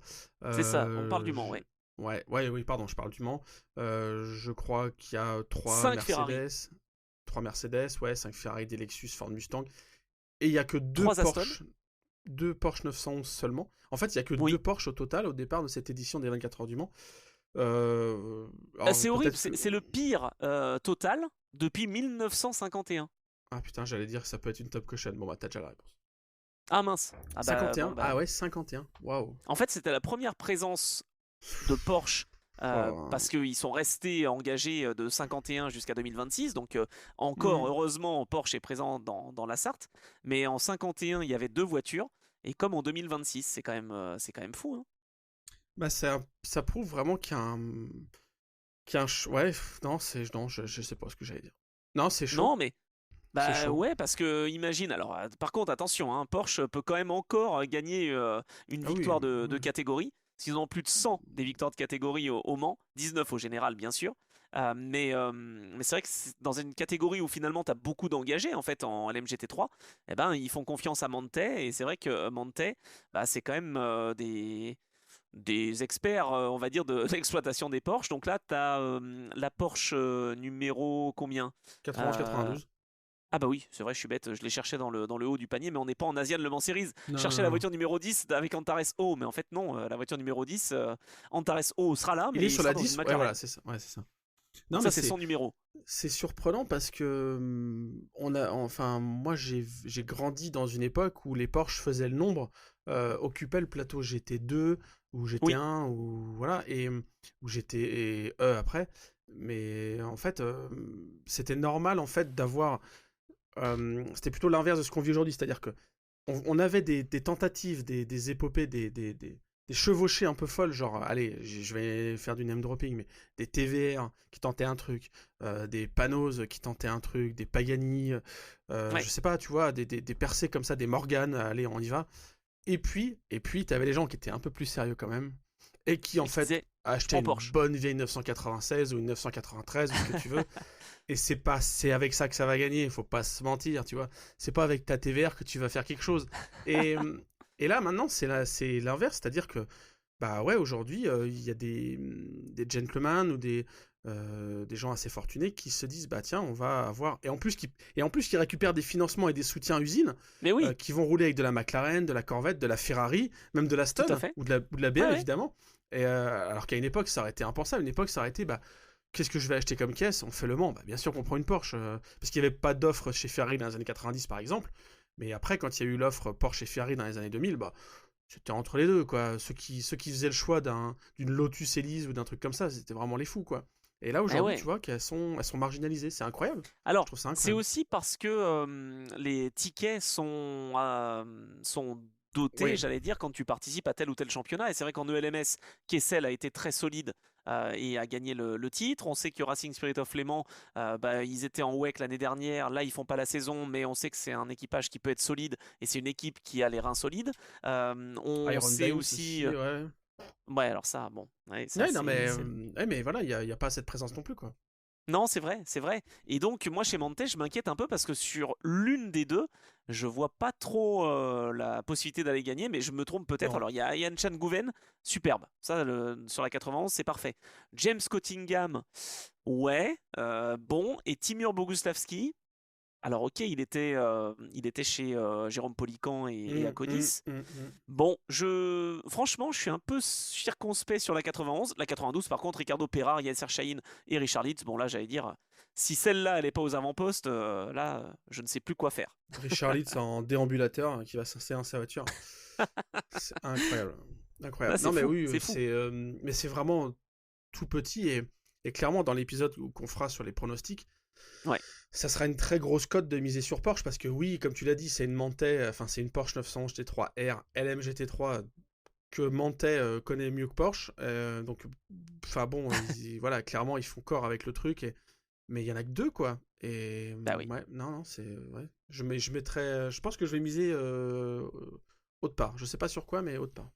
C'est ça, on parle du Mans, ouais. Oui, pardon, je parle du Mans. Je crois qu'il y a 5 Ferrari. 3 Mercedes, 5 Ferrari, des Lexus, Ford Mustang. Et il n'y a que 2 Porsche 911 seulement. En fait, il n'y a que 2 Porsche au total au départ de cette édition des 24 heures du Mans. C'est horrible, c'est le pire total depuis 1951. Ah putain, j'allais dire que ça peut être une top caution. Bon bah t'as déjà la réponse. Ah mince. 51. Ah ouais, 51. Waouh. En fait, c'était la première présence de Porsche parce qu'ils sont restés engagés de 51 jusqu'à 2026. Donc encore heureusement, Porsche est présent dans la Sarthe. Mais en 51, il y avait 2 voitures. Et comme en 2026, c'est quand même fou. Hein. Bah ça prouve vraiment qu'il y a un ouais, non, je sais pas ce que j'allais dire. Non, c'est chaud. Non, mais ouais, parce que imagine, alors par contre attention, hein, Porsche peut quand même encore gagner une victoire de catégorie. S'ils ont plus de 100 des victoires de catégorie au Mans, 19 au général bien sûr. Mais c'est vrai que dans une catégorie où finalement tu as beaucoup d'engagés en fait en LMGT3, eh ben, ils font confiance à Mante, et c'est vrai que Mante, c'est quand même des experts, on va dire, de l'exploitation des Porsche. Donc là, tu as la Porsche numéro combien 91-92. Ah bah oui, c'est vrai, je suis bête, je l'ai cherché dans le haut du panier, mais on n'est pas en Asian Le Mans Series. Je cherchais la voiture numéro 10 avec Antares O, mais en fait non, la voiture numéro 10, Antares O sera là, mais il est sur la sera 10, dans une voilà, c'est ça. Non, ça c'est son numéro. C'est surprenant parce que moi j'ai grandi dans une époque où les Porsche faisaient le nombre, occupaient le plateau GT2 ou GT1 ou voilà, et où GT après. Mais en fait, c'était normal en fait d'avoir. C'était plutôt l'inverse de ce qu'on vit aujourd'hui, c'est-à-dire que on avait des tentatives, des épopées, des chevauchées un peu folles, genre, allez, je vais faire du name dropping, mais des TVR qui tentaient un truc, des Panos qui tentaient un truc, des Pagani, je sais pas, tu vois, des percées comme ça, des Morgan, allez, on y va. Et puis t'avais les gens qui étaient un peu plus sérieux quand même, et qui en fait achetaient une bonne vieille 996 ou une 993, ou ce que tu veux. Et c'est avec ça que ça va gagner, il faut pas se mentir, tu vois. C'est pas avec ta TVR que tu vas faire quelque chose. Et là, maintenant, c'est l'inverse, c'est-à-dire que, bah ouais, aujourd'hui, il y a des gentlemen ou des gens assez fortunés qui se disent, bah tiens, on va avoir... Et en plus, qui récupèrent des financements et des soutiens usines, mais oui. Qui vont rouler avec de la McLaren, de la Corvette, de la Ferrari, même de la Stone, ou de la BM, évidemment. Et alors qu'à une époque, ça aurait été impensable. Une époque, ça aurait été... Qu'est-ce que je vais acheter comme caisse? On fait le Mans. Bien sûr qu'on prend une Porsche. Parce qu'il n'y avait pas d'offre chez Ferrari dans les années 90, par exemple. Mais après, quand il y a eu l'offre Porsche et Ferrari dans les années 2000, c'était entre les deux, quoi. Ceux qui faisaient le choix d'une Lotus Elise ou d'un truc comme ça, c'était vraiment les fous, quoi. Et là, aujourd'hui, tu vois qu'elles sont elles c'est incroyable. Alors, c'est aussi parce que les tickets sont dotés, j'allais dire, quand tu participes à tel ou tel championnat. Et c'est vrai qu'en ELMS, Kessel a été très solide et a gagné le titre. On sait que Racing Spirit of Le Mans, ils étaient en WEC l'année dernière. Là, ils font pas la saison, mais on sait que c'est un équipage qui peut être solide et c'est une équipe qui a les reins solides. On sait aussi. Ouais, alors ça, bon. Ouais, mais voilà, il n'y a pas cette présence non plus, quoi. Non, c'est vrai, c'est vrai. Et donc, moi, chez Mante, je m'inquiète un peu parce que sur l'une des deux, je vois pas trop la possibilité d'aller gagner, mais je me trompe peut-être. Alors, il y a Ian Chan Gouven, superbe. Ça, sur la 91, c'est parfait. James Cottingham, ouais, bon. Et Timur Boguslavski, alors ok, il était chez Jérôme Polican et Akodis. Bon, franchement, je suis un peu circonspect sur la 91. La 92, par contre, Ricardo Perar, Yasser Chahine et Richard Litz. Bon, là, j'allais dire, si celle-là, elle n'est pas aux avant-postes, là, je ne sais plus quoi faire. Richard Litz en déambulateur qui va s'installer dans sa voiture. C'est incroyable. Incroyable. Là, non, mais fou, oui, c'est mais c'est vraiment tout petit et clairement, dans l'épisode qu'on fera sur les pronostics, ça sera une très grosse cote de miser sur Porsche parce que oui, comme tu l'as dit, c'est une Manthey, enfin c'est une Porsche 911 GT3 R LM GT3 que Manthey connaît mieux que Porsche. Donc, enfin bon, voilà, clairement, ils font corps avec le truc. Mais il y en a que deux, quoi. Et Bah oui. ouais, non, c'est. Ouais. Je mettrais. Je pense que je vais miser haute part. Je sais pas sur quoi, mais haute part.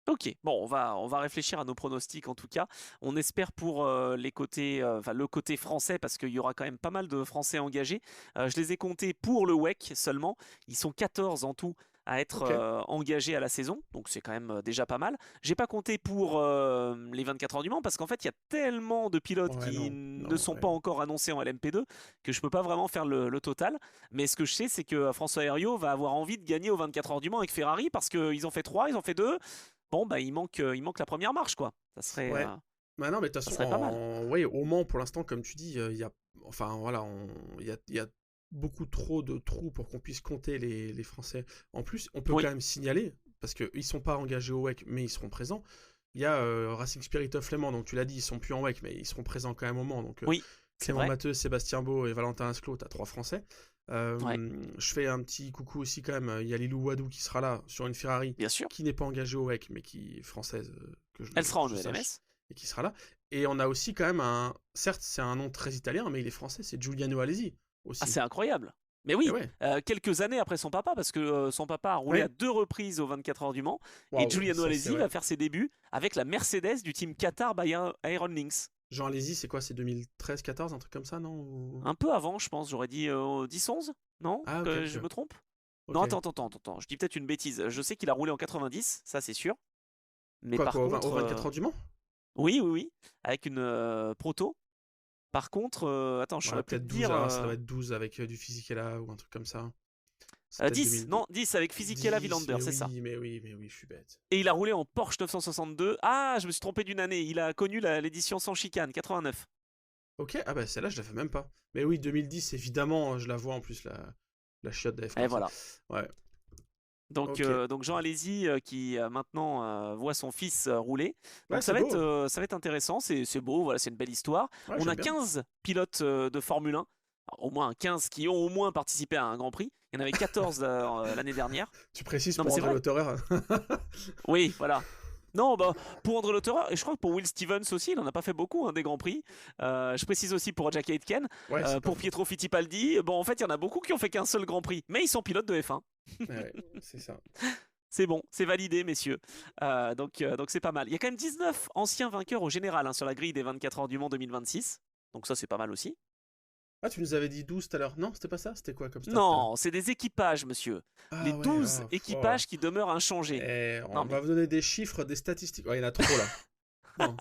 Ok, bon, on va réfléchir à nos pronostics en tout cas. On espère pour les côtés, enfin le côté français, parce qu'il y aura quand même pas mal de Français engagés. Je les ai comptés pour le WEC seulement. Ils sont 14 en tout à être Ok. engagés à la saison, donc c'est quand même déjà pas mal. J'ai pas compté pour les 24 heures du Mans, parce qu'en fait, il y a tellement de pilotes Ouais, qui non. ne Non, sont ouais. pas encore annoncés en LMP2 que je peux pas vraiment faire le total. Mais ce que je sais, c'est que François Hériot va avoir envie de gagner aux 24 heures du Mans avec Ferrari, parce qu'ils ont fait 3, ils ont fait 2. Bon, bah, il manque la première marche, quoi. Ça serait, Ouais. Bah non, mais de toute ça façon, serait pas mal. ouais, au Mans, pour l'instant, comme tu dis, il y a, enfin voilà, il y a beaucoup trop de trous pour qu'on puisse compter les Français. En plus, on peut quand Oui, même signaler, parce qu'ils sont pas engagés au WEC, mais ils seront présents. Il y a Racing Spirit of Le Mans, donc tu l'as dit, ils sont plus en WEC, mais ils seront présents quand même au Mans. Donc oui, c'est Clément vrai. Matteux, Sébastien Beau et Valentin Asclot, t'as 3 Français. Ouais, Je fais un petit coucou aussi quand même. Il y a Lilou Wadou qui sera là sur une Ferrari bien sûr. qui n'est pas engagée au WEC, mais qui est française, Elle sera que en je sache, ELMS. et qui sera là. Et on a aussi quand même un. Certes, c'est un nom très italien, mais il est français, c'est Giuliano Alesi Ah, aussi. c'est incroyable. Mais Et oui, ouais, quelques années après son papa, parce que son papa a roulé à ouais. 2 reprises aux 24 heures du Mans, et Waouh, Giuliano ça c'est Alesi ouais. va faire ses débuts avec la Mercedes du team Qatar by Iron Lynx. Jean Alesi, c'est quoi? C'est 2013-14, un truc comme ça, non? Un peu avant, je pense, j'aurais dit 10-11. Non? Ah, ok, Que je ok. me trompe? Non, Ok. attends, je dis peut-être une bêtise. Je sais qu'il a roulé en 90, ça c'est sûr. Mais Quoi, par quoi, au contre, 24 heures du Mans? oui, oui, oui, avec une proto. Par contre, attends, je Ouais, saurais plus te peut-être 12, dire. alors ça doit être 12 avec du Fisichella ou un truc comme ça. C'est peut-être 10, 2000. non, 10 avec Fisichella 10, Villander, mais c'est ça. oui, mais oui, mais oui, je suis bête. Et il a roulé en Porsche 962. Ah, je me suis trompé d'une année. Il a connu l'édition sans chicane, 89. Ok, ah bah celle-là, je la fais même pas. Mais oui, 2010, évidemment, je la vois en plus, la chiotte de Et F4. voilà. Ouais, ok. Donc Jean Alési qui maintenant voit son fils rouler. Ouais, Donc c'est beau. ça va être intéressant, c'est beau, voilà, c'est une belle histoire. Ouais, On j'aime a bien. 15 pilotes de Formule 1, alors, au moins 15 qui ont au moins participé à un Grand Prix. Il y en avait 14 l'année dernière. Tu précises Non mais pour c'est André vrai. Lauterer. Oui, voilà. Non, bah, pour André Lauterer, et je crois que pour Will Stevens aussi, il n'en a pas fait beaucoup, hein, des Grands Prix. Je précise aussi pour Jack Aitken, Ouais, c'est pas pour faux. Pietro Fittipaldi. Bon, en fait, il y en a beaucoup qui ont fait qu'un seul Grand Prix, mais ils sont pilotes de F1. Ouais, c'est ça. C'est bon, c'est validé, messieurs. Donc c'est pas mal. Il y a quand même 19 anciens vainqueurs au général, hein, sur la grille des 24 heures du Mans 2026. Donc ça, c'est pas mal aussi. Ah, tu nous avais dit 12 tout à l'heure. Non, c'était pas ça? C'était quoi comme stade tout à l'heure? Non, c'est des équipages, monsieur. Les Ah ouais, 12 ah, oh. équipages qui demeurent inchangés. Eh, Non, on va mais. vous donner des chiffres, des statistiques. Ouais, il y en a trop là. Non.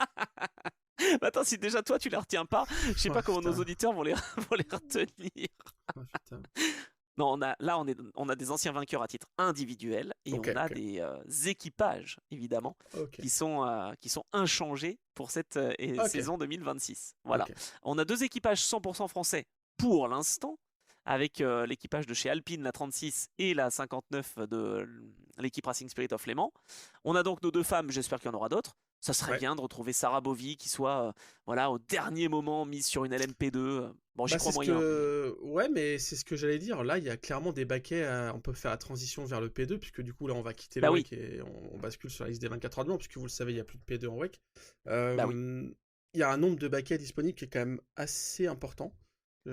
Attends, si déjà toi tu les retiens pas, je sais Oh pas comment nos putain. auditeurs vont vont les retenir. Oh putain. Non, on a des anciens vainqueurs à titre individuel et Ok, on a ok. des équipages, évidemment, Ok. qui sont inchangés pour cette Ok. saison 2026. Voilà. Ok. On a 2 équipages 100% français pour l'instant, avec l'équipage de chez Alpine, la 36, et la 59 de l'équipe Racing Spirit of Le Mans. On a donc nos 2 femmes, j'espère qu'il y en aura d'autres. Ça serait Ouais. bien de retrouver Sarah Bovy qui soit voilà, au dernier moment mise sur une LMP2. Bon, j'y Bah, crois c'est ce moyen, mais. que. Ouais, mais c'est ce que j'allais dire. Là, il y a clairement des baquets. On peut faire la transition vers le P2, puisque du coup, là, on va quitter le Bah oui, WEC et on bascule sur la liste des 24 heures du Mans, puisque vous le savez, il n'y a plus de P2 en WEC. bah oui. Il y a un nombre de baquets disponibles qui est quand même assez important.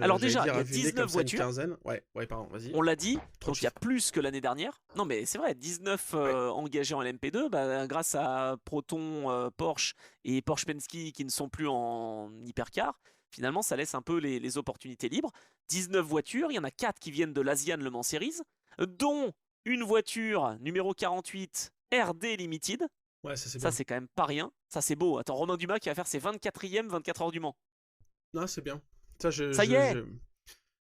Alors J'allais déjà, dire il y à a vue de nez comme 19 ça une voitures. quinzaine. Ouais, ouais, pardon, vas-y. On l'a dit, Trop de donc il y a chiffres. plus que l'année dernière. Non mais c'est vrai, 19 Ouais, engagés en LMP2, bah, grâce à Proton, Porsche et Porsche Penske qui ne sont plus en hypercar. Finalement, ça laisse un peu les opportunités libres. 19 voitures, il y en a 4 qui viennent de l'Asian Le Mans Series, dont une voiture numéro 48 RD Limited. ouais, ça c'est Ça, bien. c'est quand même pas rien. Ça, c'est beau. Attends, Romain Dumas qui va faire ses 24e 24 heures du Mans. Non, c'est bien. Ça, Ça y est.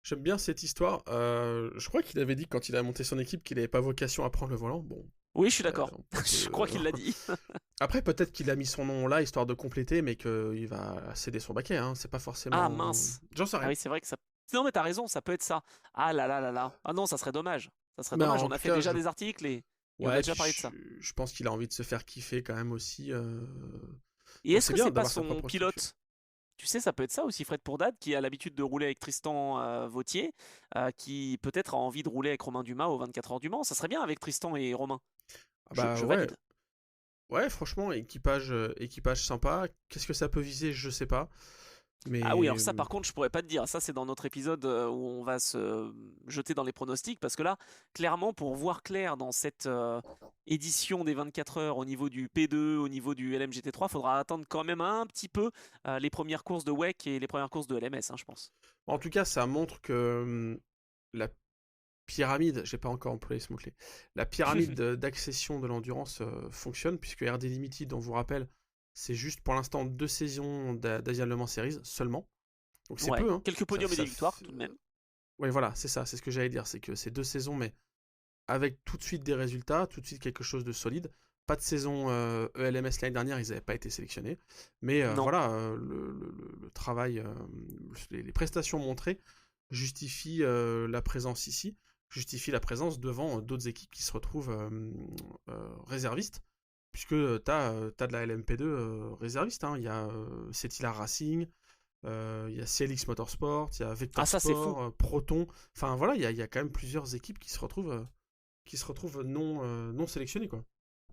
j'aime bien cette histoire. Je crois qu'il avait dit quand il a monté son équipe qu'il n'avait pas vocation à prendre le volant. Bon, Oui, je suis d'accord. on peut Je crois qu'il l'a dit. Après, peut-être qu'il a mis son nom là, histoire de compléter, mais qu'il va céder son baquet, hein. C'est pas Ah forcément. mince. J'en sais Ah rien. oui, c'est vrai que ça. Non, mais t'as raison, ça peut être ça. Ah là là là là. Ah non, ça serait dommage. Ça serait Mais dommage. en On a tout fait cas, déjà des articles et on a ouais, déjà puis parlé de ça. je pense qu'il a envie de se faire kiffer quand même aussi. Et Donc est-ce c'est que bien c'est pas d'avoir sa son propre structure. pilote? Tu sais, ça peut être ça aussi, Fred Pourdade, qui a l'habitude de rouler avec Tristan Vautier, qui peut-être a envie de rouler avec Romain Dumas aux 24 heures du Mans. Ça serait bien avec Tristan et Romain. Ah Je, bah je ouais. valide. Ouais, franchement, équipage sympa. Qu'est-ce que ça peut viser, je sais pas. Ah oui, Mais alors ça par contre je pourrais pas te dire, ça c'est dans notre épisode où on va se jeter dans les pronostics, parce que là, clairement, pour voir clair dans cette édition des 24 heures au niveau du P2, au niveau du LMGT3, faudra attendre quand même un petit peu les premières courses de WEC et les premières courses de LMS, hein, je pense. en tout cas, ça montre que la pyramide, j'ai pas encore employé ce mot-clé, la pyramide d'accession de l'endurance fonctionne, puisque RD Limited, on vous rappelle, c'est juste pour l'instant 2 saisons d'Asian Le Mans Series seulement. Donc c'est Ouais, peu, hein. quelques podiums et des victoires tout de même. Ouais, voilà, c'est ça, c'est ce que j'allais dire, c'est que c'est 2 saisons, mais avec tout de suite des résultats, tout de suite quelque chose de solide. Pas de saison ELMS l'année dernière, ils n'avaient pas été sélectionnés. Mais Non. voilà, le travail, les prestations montrées justifient la présence ici, justifient la présence devant d'autres équipes qui se retrouvent réservistes, puisque tu as, de la LMP2 réserviste. Hein. Il y a Cetila Racing, il y a CLX Motorsport, il y a Ah Vector ça c'est fou. Sport, Proton. Enfin voilà, il y a quand même plusieurs équipes qui se retrouvent non sélectionnés, quoi.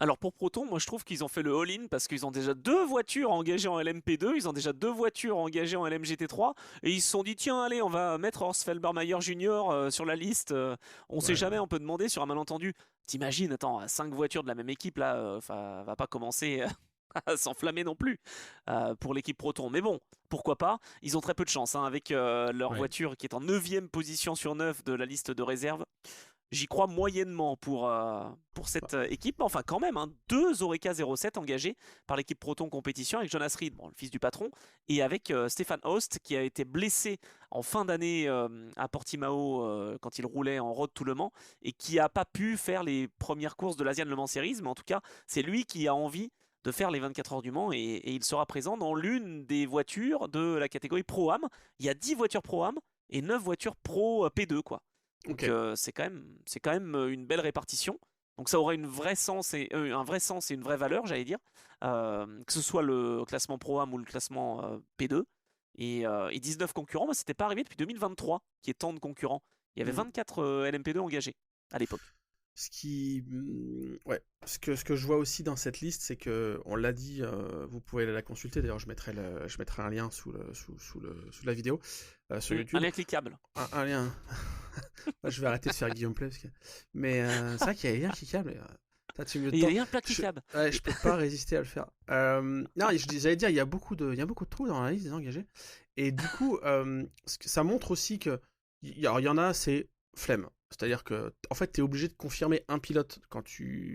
Alors pour Proton, moi je trouve qu'ils ont fait le all-in parce qu'ils ont déjà 2 voitures engagées en LMP2, ils ont déjà 2 voitures engagées en LMGT3 et ils se sont dit tiens allez on va mettre Horst Felbermayer Jr. Sur la liste, on sait Ouais. jamais, on peut demander sur un malentendu. T'imagines, attends, 5 voitures de la même équipe là, va pas commencer à s'enflammer non plus pour l'équipe Proton. Mais bon, pourquoi pas, ils ont très peu de chance hein, avec leur Ouais. voiture qui est en 9ème position sur 9 de la liste de réserve. J'y crois moyennement pour cette équipe, mais enfin quand même, hein, 2 Oreca 07 engagés par l'équipe Proton Compétition avec Jonas Reed, bon, le fils du patron, et avec Stéphane Host qui a été blessé en fin d'année à Portimao quand il roulait en Road to Le Mans et qui n'a pas pu faire les premières courses de l'Asian Le Mans Series, mais en tout cas c'est lui qui a envie de faire les 24 heures du Mans et il sera présent dans l'une des voitures de la catégorie Pro-Am. Il y a 10 voitures Pro-Am et 9 voitures Pro P2 quoi. Ok. Donc c'est quand même une belle répartition. Donc ça aurait une vraie sens et, un vrai sens et une vraie valeur, j'allais dire, que ce soit le classement Pro-Am ou le classement P2. Et 19 concurrents, moi c'était pas arrivé depuis 2023 qu'il y ait tant de concurrents. Il y avait Mm. 24 LMP2 engagés à l'époque. Ouais. Ce que je vois aussi dans cette liste, c'est que, on l'a dit, vous pouvez aller la consulter. D'ailleurs, je mettrai un lien sous la vidéo sur Un YouTube. lien cliquable. Un lien. Je vais arrêter de faire Guillaume Play. Mais c'est vrai qu'il y a des liens cliquables. Tu me le Et il y a temps. des liens pas cliquables. Ouais, je peux pas résister à le faire. Non, j'allais dire, il y a beaucoup de trous dans la liste des engagés. Et du coup, ça montre aussi que il y en a, c'est flemme. C'est-à-dire que, en fait, tu es obligé de confirmer un pilote quand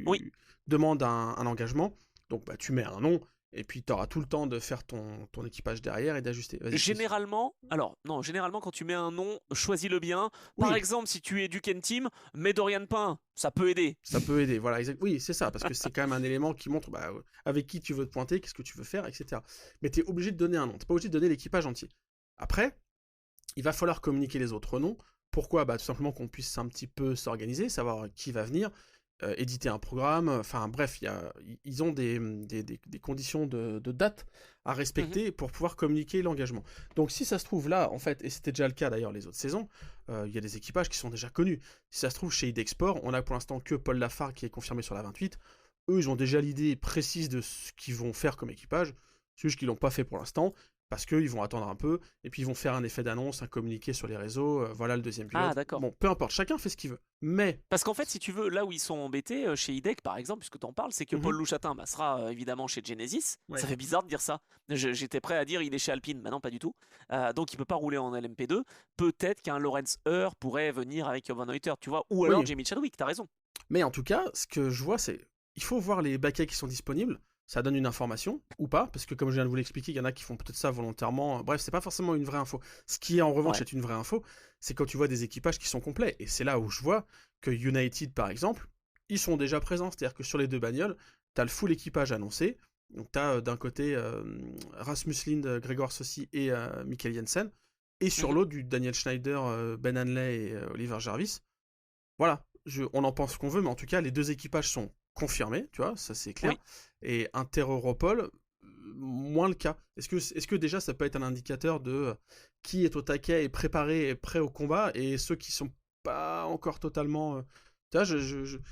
Oui. tu demandes un engagement. Donc, bah, tu mets un nom, et puis tu auras tout le temps de faire ton équipage derrière et d'ajuster. Vas-y, je te laisse. Généralement, alors non, généralement quand tu mets un nom, choisis-le bien. Par Oui, exemple, si tu es du Ken Team, mets Dorian Pain, ça peut aider. ça peut aider. Voilà, oui, c'est ça, parce que c'est quand même un élément qui montre bah, avec qui tu veux te pointer, qu'est-ce que tu veux faire, etc. Mais tu es obligé de donner un nom, tu pas obligé de donner l'équipage entier. Après, il va falloir communiquer les autres noms. Pourquoi? Bah, tout simplement qu'on puisse un petit peu s'organiser, savoir qui va venir, éditer un programme. Enfin bref, ils ont des conditions de date à Mhm. respecter pour pouvoir communiquer l'engagement. Donc si ça se trouve là, en fait, et c'était déjà le cas d'ailleurs les autres saisons, il y a des équipages qui sont déjà connus. Si ça se trouve chez Idexport, on a pour l'instant que Paul Lafargue qui est confirmé sur la 28. Eux, ils ont déjà l'idée précise de ce qu'ils vont faire comme équipage. C'est juste qu'ils l'ont pas fait pour l'instant parce qu'ils vont attendre un peu, et puis ils vont faire un effet d'annonce, un communiqué sur les réseaux, voilà le deuxième Ah, pilote. d'accord. Bon, peu importe, chacun fait ce qu'il veut. Mais, Parce qu'en fait, si tu veux, là où ils sont embêtés, chez IDEC par exemple, puisque tu en parles, c'est que mhm, Paul Louchatin bah, sera évidemment chez Genesis. Ça ouais. fait bizarre de dire ça. J'étais prêt à dire il est chez Alpine, mais non, pas du tout. Donc il peut pas rouler en LMP2. Peut-être qu'un Lorenz Heur pourrait venir avec Van Hoyter, tu vois, ou alors Oui, Jamie Chadwick, t'as raison. mais en tout cas, ce que je vois, c'est il faut voir les baquets qui sont disponibles. Ça donne une information ou pas, parce que comme je viens de vous l'expliquer, il y en a qui font peut-être ça volontairement. Bref, c'est pas forcément une vraie info. Ce qui en revanche Ouais. est une vraie info, c'est quand tu vois des équipages qui sont complets. Et c'est là où je vois que United, par exemple, ils sont déjà présents. C'est-à-dire que sur les deux bagnoles, tu as le full équipage annoncé. Donc tu as d'un côté Rasmus Lind, Gregor Sossi et Michael Jensen. Et sur Mhm. l'autre, du Daniel Schneider, Ben Hanley et Oliver Jarvis. Voilà, on en pense ce qu'on veut, mais en tout cas, les deux équipages sont confirmés, tu vois, ça c'est clair. Oui. Et Inter-Europol, moins le cas. Est-ce que déjà ça peut être un indicateur de qui est au taquet et préparé et prêt au combat, et ceux qui sont pas encore totalement Tu vois,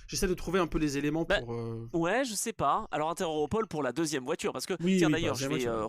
j'essaie de trouver un peu les éléments Bah, pour. ouais, je sais pas. Alors Interopol pour la deuxième voiture, parce que Oui, tiens oui, pour la d'ailleurs, deuxième voiture. je vais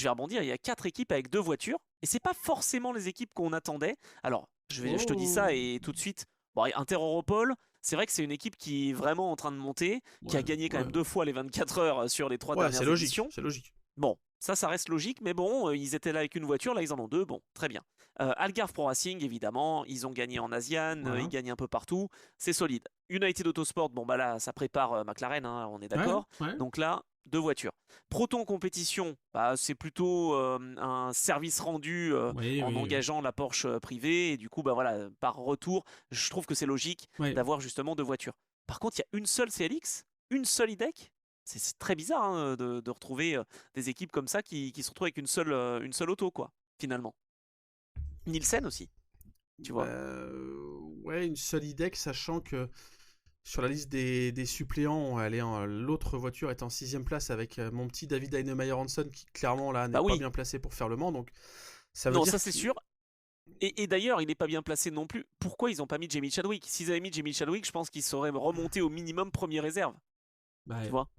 rebondir. Il y a 4 équipes avec 2 voitures, et c'est pas forcément les équipes qu'on attendait. Alors, je te dis ça Oh, et tout de suite, bon, Interopol, c'est vrai que c'est une équipe qui est vraiment en train de monter, qui a ouais, gagné quand ouais. même 2 fois les 24 heures sur les 3 Ouais, c'est dernières logique, éditions. c'est logique. Bon, ça reste logique, mais bon, ils étaient là avec une voiture, là ils en ont 2, bon, très bien. Algarve Pro Racing, évidemment, ils ont gagné en ASIAN, ils Voilà. gagnent un peu partout, c'est solide. United Autosport, bon bah là, ça prépare McLaren, hein, on est Ouais, d'accord. ouais. Donc là, 2 voitures. Proton Compétition, bah, c'est plutôt un service rendu Oui, en oui, oui. engageant la Porsche privée, et du coup, bah voilà, par retour, je trouve que c'est logique Ouais. d'avoir justement 2 voitures. Par contre, il y a une seule CLX, une seule IDEC. C'est très bizarre hein, de retrouver des équipes comme ça qui se retrouvent avec une seule auto, quoi, finalement. Nielsen aussi, tu vois. Ouais, une seule IDEC, sachant que sur la liste des suppléants, l'autre voiture est en 6ème place avec mon petit David Heinemeier Hansson qui clairement là n'est Bah pas oui, bien placé pour faire le Mans. Donc ça veut non, dire ça c'est qu'il. sûr. Et d'ailleurs, il n'est pas bien placé non plus. Pourquoi ils n'ont pas mis Jamie Chadwick? S'ils avaient mis Jamie Chadwick, je pense qu'ils seraient remontés au minimum premier réserve, Bah, tu vois.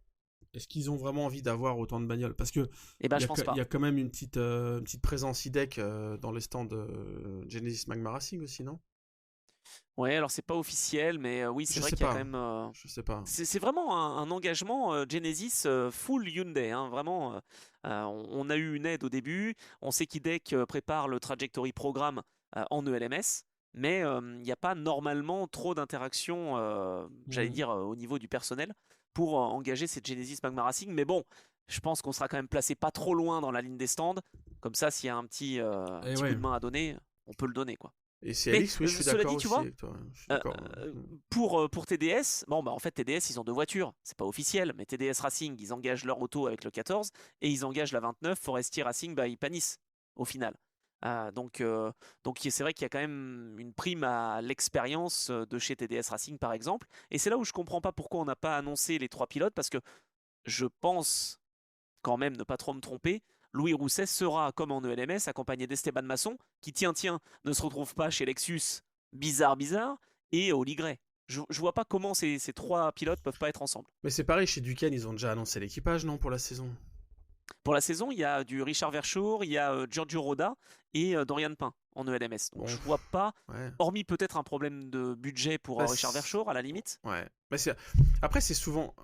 est-ce qu'ils ont vraiment envie d'avoir autant de bagnoles? Parce que Eh ben, il y, je a pense il pas. y a quand même une petite présence IDEC dans les stands de Genesis Magma Racing aussi, non? Ouais, alors c'est pas officiel, mais oui, c'est Je vrai sais qu'il y a quand pas. même. Je sais pas. C'est vraiment un engagement Genesis full Hyundai, hein, vraiment. On a eu une aide au début. On sait qu'IDEC prépare le Trajectory Programme en ELMS, mais il n'y a pas normalement trop d'interaction, j'allais Mhm. dire, au niveau du personnel pour engager cette Genesis Magma Racing. Mais bon, je pense qu'on sera quand même placé pas trop loin dans la ligne des stands. Comme ça, s'il y a un Et petit coup ouais. de main à donner, on peut le donner, quoi. Et Mais CLX, oui, je suis cela d'accord dit, tu aussi vois, avec toi. Je suis euh, d'accord. pour TDS, bon bah en fait TDS ils ont 2 voitures, c'est pas officiel, mais TDS Racing ils engagent leur auto avec le 14 et ils engagent la 29 Forestier Racing by Panis au final. Donc c'est vrai qu'il y a quand même une prime à l'expérience de chez TDS Racing par exemple, et c'est là où je comprends pas pourquoi on n'a pas annoncé les 3 pilotes, parce que je pense quand même, ne pas trop me tromper, Louis Rousset sera, comme en ELMS, accompagné d'Esteban Masson, qui, tiens, ne se retrouve pas chez Lexus, bizarre, et Oli Gray. Je vois pas comment ces 3 pilotes peuvent pas être ensemble. Mais c'est pareil, chez Duquesne, ils ont déjà annoncé l'équipage, non, pour la saison? Pour la saison, il y a du Richard Verschoor, il y a Giorgio Roda et Dorian Pain en ELMS. Donc Bon, je vois pas, ouais. hormis peut-être un problème de budget pour Bah, Richard Verschoor à la limite. ouais. Après, c'est souvent.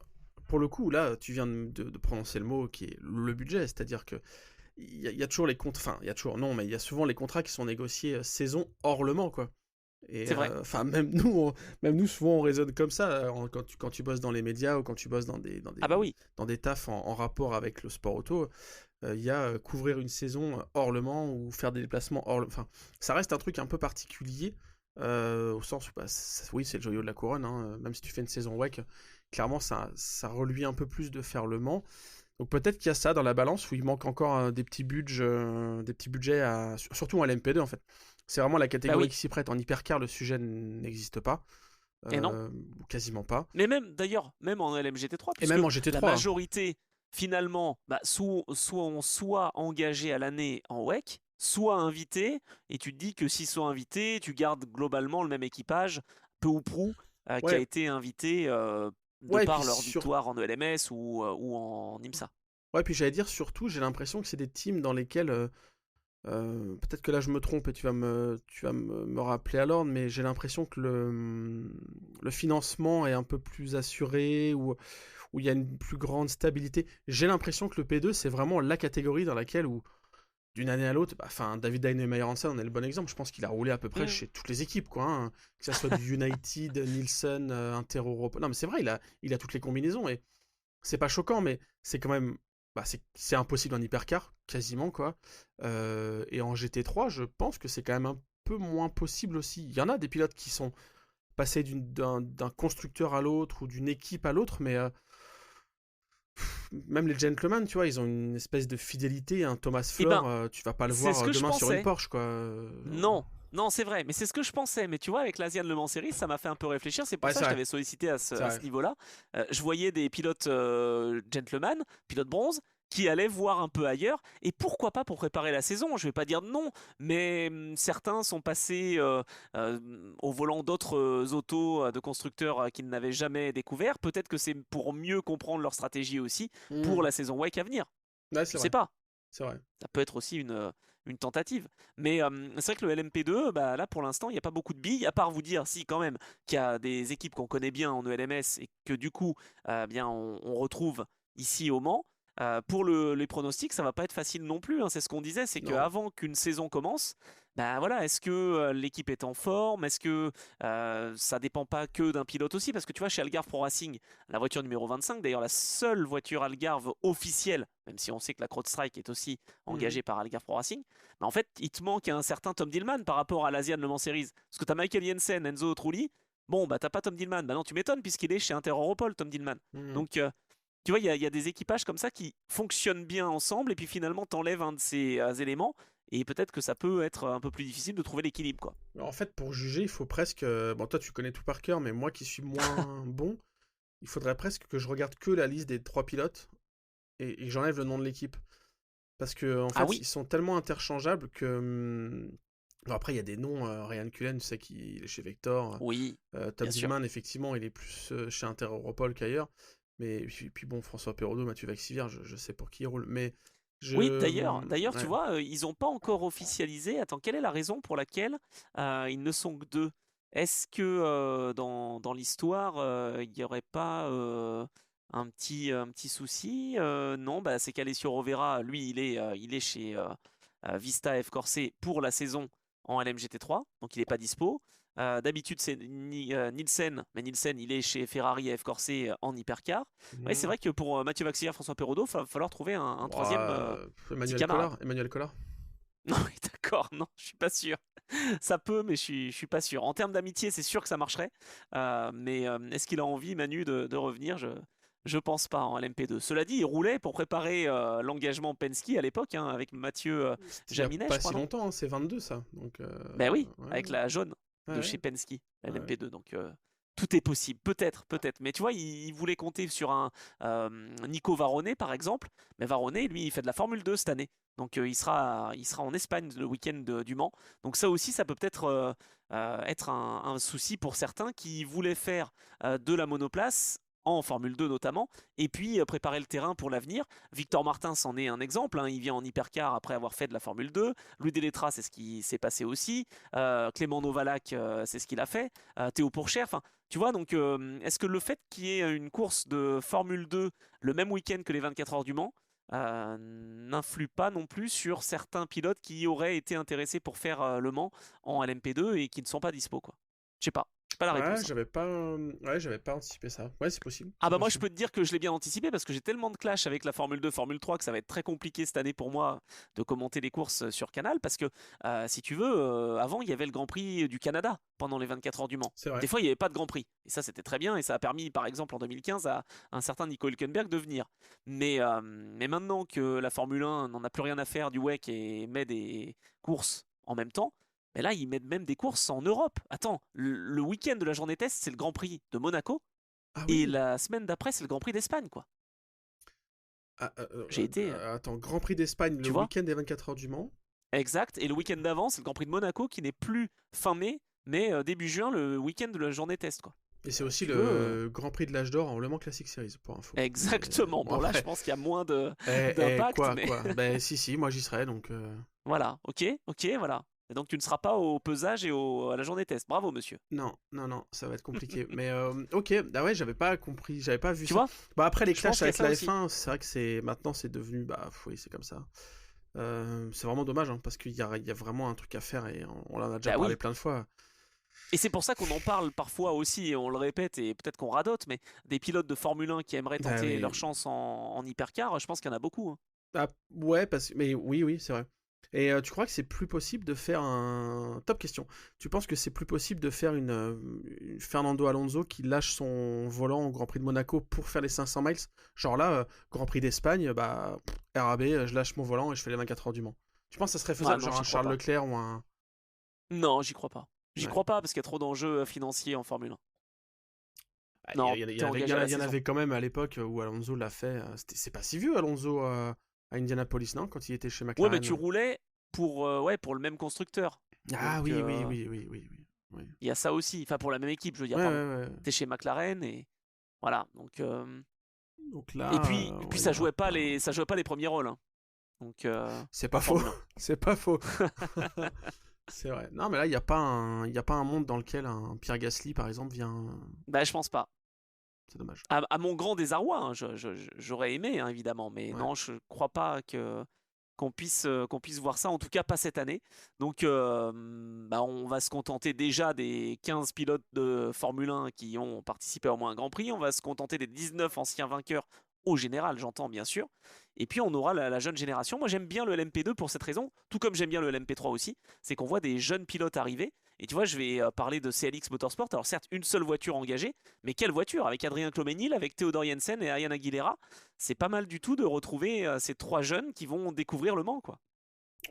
Pour le coup, là, tu viens de prononcer le mot qui est le budget, c'est-à-dire que il y a toujours les contrats. Enfin, il y a toujours, non, mais il y a souvent les contrats qui sont négociés saison hors le Mans, quoi. Et C'est vrai. enfin, même nous, souvent, on raisonne comme ça quand tu bosses dans les médias ou quand tu bosses dans des, dans Ah des, bah oui. dans des tafs en rapport avec le sport auto. Il y a couvrir une saison hors le Mans ou faire des déplacements hors le. Enfin, ça reste un truc un peu particulier. Au sens où, bah, oui, c'est le joyau de la couronne, hein, même si tu fais une saison WEC, clairement, ça reluit un peu plus de faire le Mans. Donc peut-être qu'il y a ça dans la balance où il manque encore des petits budgets, surtout en LMP2 en fait. C'est vraiment la Bah catégorie oui. qui s'y prête. En hypercar, le sujet n'existe pas, Et non. ou quasiment pas. Mais même d'ailleurs, même en LMGT3, Et puisque même en la GT3, hein. majorité, finalement, bah, soit engagés à l'année en WEC, soit invités, et tu te dis que s'ils sont invités, tu gardes globalement le même équipage, peu ou prou, qui a Ouais, été invité de ouais, et puis par leur victoire en ELMS ou en IMSA. ouais, puis j'allais dire surtout, j'ai l'impression que c'est des teams dans lesquels peut-être que là je me trompe et tu vas me rappeler à l'ordre, mais j'ai l'impression que le financement est un peu plus assuré, où il y a une plus grande stabilité. J'ai l'impression que le P2 c'est vraiment la catégorie dans laquelle où d'une année à l'autre, enfin David Heinemeier Hansen, on est le bon exemple. Je pense qu'il a roulé à peu près Mm. chez toutes les équipes, quoi, hein. Que ça soit du United, Nielsen, Inter-Europe. Non, mais c'est vrai, il a toutes les combinaisons et c'est pas choquant, mais c'est quand même. Bah, c'est impossible en hypercar, quasiment, quoi. Et en GT3, je pense que c'est quand même un peu moins possible aussi. Il y en a des pilotes qui sont passés d'un constructeur à l'autre ou d'une équipe à l'autre, mais même les gentlemen, tu vois, ils ont une espèce de fidélité. Un Thomas Eh Flor, ben, tu vas pas le c'est ce voir que je demain sur une pensais. Porsche, quoi. Non, non, c'est vrai, mais c'est ce que je pensais. Mais tu vois, avec l'Asian Le Mans Series, ça m'a fait un peu réfléchir. C'est pour Ouais, ça c'est que je vrai. t'avais sollicité à ce, C'est à ce vrai. niveau-là. Je voyais des pilotes gentlemen, pilotes bronze, qui allaient voir un peu ailleurs, et pourquoi pas pour préparer la saison, je vais pas dire non, mais certains sont passés au volant d'autres autos de constructeurs qu'ils n'avaient jamais découvert, peut-être que c'est pour mieux comprendre leur stratégie aussi pour la saison WEC à venir, Ouais, je c'est sais vrai. pas, C'est vrai. ça peut être aussi une tentative. Mais c'est vrai que le LMP2, bah, là pour l'instant, il n'y a pas beaucoup de billes, à part vous dire, si quand même, qu'il y a des équipes qu'on connaît bien en ELMS et que du coup, bien, on retrouve ici au Mans. Pour les pronostics, ça va pas être facile non plus, hein. C'est ce qu'on disait, c'est Non. qu'avant qu'une saison commence, bah voilà, est-ce que l'équipe est en forme? Est-ce que ça dépend pas que d'un pilote aussi? Parce que tu vois, chez Algarve Pro Racing, la voiture numéro 25, d'ailleurs la seule voiture Algarve officielle, même si on sait que la CrowdStrike est aussi engagée par Algarve Pro Racing, bah en fait, il te manque un certain Tom Dillman par rapport à l'Asian Le Mans Series. Parce que tu as Michael Jensen, Enzo Trulli, bon, bah t'as pas Tom Dillman. Bah non, tu m'étonnes puisqu'il est chez Inter Europol, Tom Dillman. Donc, tu vois, il y a des équipages comme ça qui fonctionnent bien ensemble et puis finalement t'enlèves un de ces éléments et peut-être que ça peut être un peu plus difficile de trouver l'équilibre, quoi. En fait, pour juger, il faut presque. Bon, toi, tu connais tout par cœur, mais moi qui suis moins bon, il faudrait presque que je regarde que la liste des 3 pilotes et que j'enlève le nom de l'équipe. Parce que, en Ah fait, oui, ils sont tellement interchangeables que. Bon, après, il y a des noms. Ryan Cullen, tu sais qu'il est chez Vector. oui, Tom bien sûr. Dillman, effectivement, il est plus chez Inter Europol qu'ailleurs. Mais puis bon, François Perraudot, Mathieu Vaxivière, je sais pour qui il roule. Mais Oui, je. d'ailleurs, tu Ouais. vois, ils n'ont pas encore officialisé. Attends, quelle est la raison pour laquelle ils ne sont que deux? Est-ce que dans l'histoire, il n'y aurait pas un petit souci? Non, bah, c'est qu'Alessio Rovera, lui, il est chez Vista F Corse pour la saison en LMGT3, donc il n'est pas dispo. D'habitude, c'est Nielsen, mais Nielsen, il est chez Ferrari F Corse en hypercar. Ouais, c'est Mhm. vrai que pour Mathieu Vaxivière, François Perraudot, il va falloir trouver un troisième petit Emmanuel camarade. Collard. Emmanuel Collard. Non, oui, d'accord, non, je suis pas sûr. Ça peut, mais je suis pas sûr. En termes d'amitié, c'est sûr que ça marcherait. Mais est-ce qu'il a envie, Manu, de revenir? Je pense pas en LMP2. Cela dit, il roulait pour préparer l'engagement Penske à l'époque, hein, avec Mathieu C'était il y a Jaminet, je pas crois, si non? longtemps, hein, c'est 22 ça. Donc, Ben oui, ouais, avec la jaune de ouais, chez Penske, la ouais. LMP2. Donc tout est possible, peut-être, peut-être. Mais tu vois, il voulait compter sur un Nico Varrone, par exemple. Mais Varrone, lui, il fait de la Formule 2 cette année. Donc il sera en Espagne le week-end du Mans. Donc ça aussi, ça peut peut-être être un souci pour certains qui voulaient faire de la monoplace en Formule 2 notamment, et puis préparer le terrain pour l'avenir. Victor Martin c'en est un exemple, hein. Il vient en hypercar après avoir fait de la Formule 2. Louis Delettra, c'est ce qui s'est passé aussi. Clément Novalak, c'est ce qu'il a fait. Théo Pourchère, enfin, tu vois, donc est-ce que le fait qu'il y ait une course de Formule 2 le même week-end que les 24 heures du Mans n'influe pas non plus sur certains pilotes qui auraient été intéressés pour faire le Mans en LMP2 et qui ne sont pas dispo, quoi. Je sais pas. J'ai pas la Ouais, réponse, hein. j'avais pas anticipé ça. Ouais, c'est possible. Ah C'est bah moi je possible. peux te dire que je l'ai bien anticipé parce que j'ai tellement de clash avec la Formule 2, Formule 3 que ça va être très compliqué cette année pour moi de commenter les courses sur Canal parce que si tu veux, avant il y avait le Grand Prix du Canada pendant les 24 heures du Mans. C'est vrai. Des fois il n'y avait pas de Grand Prix et ça c'était très bien et ça a permis par exemple en 2015 à un certain Nico Hülkenberg de venir. Mais maintenant que la Formule 1 n'en a plus rien à faire du WEC et met des courses en même temps, mais là ils mettent même des courses en Europe. Attends, le week-end de la journée test c'est le Grand Prix de Monaco. Ah Et oui. la semaine d'après, c'est le Grand Prix d'Espagne, quoi. Ah, J'ai été, attends, Grand Prix d'Espagne le tu vois, week-end des 24 heures du Mans. exact. Et le week-end d'avant, c'est le Grand Prix de Monaco qui n'est plus fin mai, mais début juin, le week-end de la journée test, quoi. Et c'est aussi Tu veux le Grand Prix de l'âge d'or en Le Mans Classic Series, pour info. Mais Exactement. bon, Bon, là, je après. pense qu'il y a moins d'impact, Quoi, mais quoi. Ben, si, moi j'y serai donc. voilà. Ok, ok, voilà. Et donc, tu ne seras pas au pesage et à la journée test. Bravo, monsieur. Non, non, non, ça va être compliqué. Mais ok, ah ouais, j'avais pas compris, j'avais pas vu Tu ça. vois, Bah après les je pense clashs qu'il y a avec ça la aussi. F1, c'est vrai que maintenant c'est devenu, bah oui, c'est comme ça. C'est vraiment dommage hein, parce qu'il y a vraiment un truc à faire et on en a déjà Bah parlé oui. plein de fois. Et c'est pour ça qu'on en parle parfois aussi, et on le répète, et peut-être qu'on radote, mais des pilotes de Formule 1 qui aimeraient Bah tenter oui. leur chance en hypercar, je pense qu'il y en a beaucoup, hein. Ah, ouais, mais oui, c'est vrai. Et tu crois que c'est plus possible de faire un... Top question. Tu penses que c'est plus possible de faire une Fernando Alonso qui lâche son volant au Grand Prix de Monaco pour faire les 500 miles? Genre là, Grand Prix d'Espagne, bah, RAB, je lâche mon volant et je fais les 24 heures du Mans. Tu penses que ça serait Ah faisable? non, Genre un j'y crois Charles pas. Leclerc ou un... Non, j'y crois pas. J'y Ouais. crois pas parce qu'il y a trop d'enjeux financiers en Formule 1. Non, Il t'es engagé à la y en saison. avait quand même à l'époque où Alonso l'a fait. C'est pas si vieux, Alonso, à Indianapolis, non? Quand il était chez Ouais, mais tu McLaren. roulais pour le même constructeur. Ah Donc, oui, oui, oui, oui, oui, oui. Oui. il y a ça aussi. Enfin, pour la même équipe, je veux dire, Ouais, pardon. ouais, ouais. T'es chez McLaren et voilà. Donc, Donc et là, puis ouais, il y aura pas. ça jouait pas les premiers rôles, hein. Donc, C'est en pas faux. Formule 1. C'est pas faux. C'est vrai. Non, mais là, il y a pas un monde dans lequel un Pierre Gasly, par exemple, vient. Bah, je pense pas. C'est dommage. À mon grand désarroi, hein, j'aurais aimé, hein, évidemment, mais Ouais. non, je crois pas qu'on puisse voir ça, en tout cas pas cette année. Donc, bah, on va se contenter déjà des 15 pilotes de Formule 1 qui ont participé au moins un Grand Prix. On va se contenter des 19 anciens vainqueurs au général, j'entends bien sûr. Et puis on aura la jeune génération. Moi j'aime bien le LMP2 pour cette raison, tout comme j'aime bien le LMP3 aussi. C'est qu'on voit des jeunes pilotes arriver. Et tu vois, je vais parler de CLX Motorsport. Alors certes, une seule voiture engagée, mais quelle voiture? Avec Adrien Cloménil, avec Théodore Jensen et Ayana Aguilera. C'est pas mal du tout de retrouver ces trois jeunes qui vont découvrir le Mans, quoi.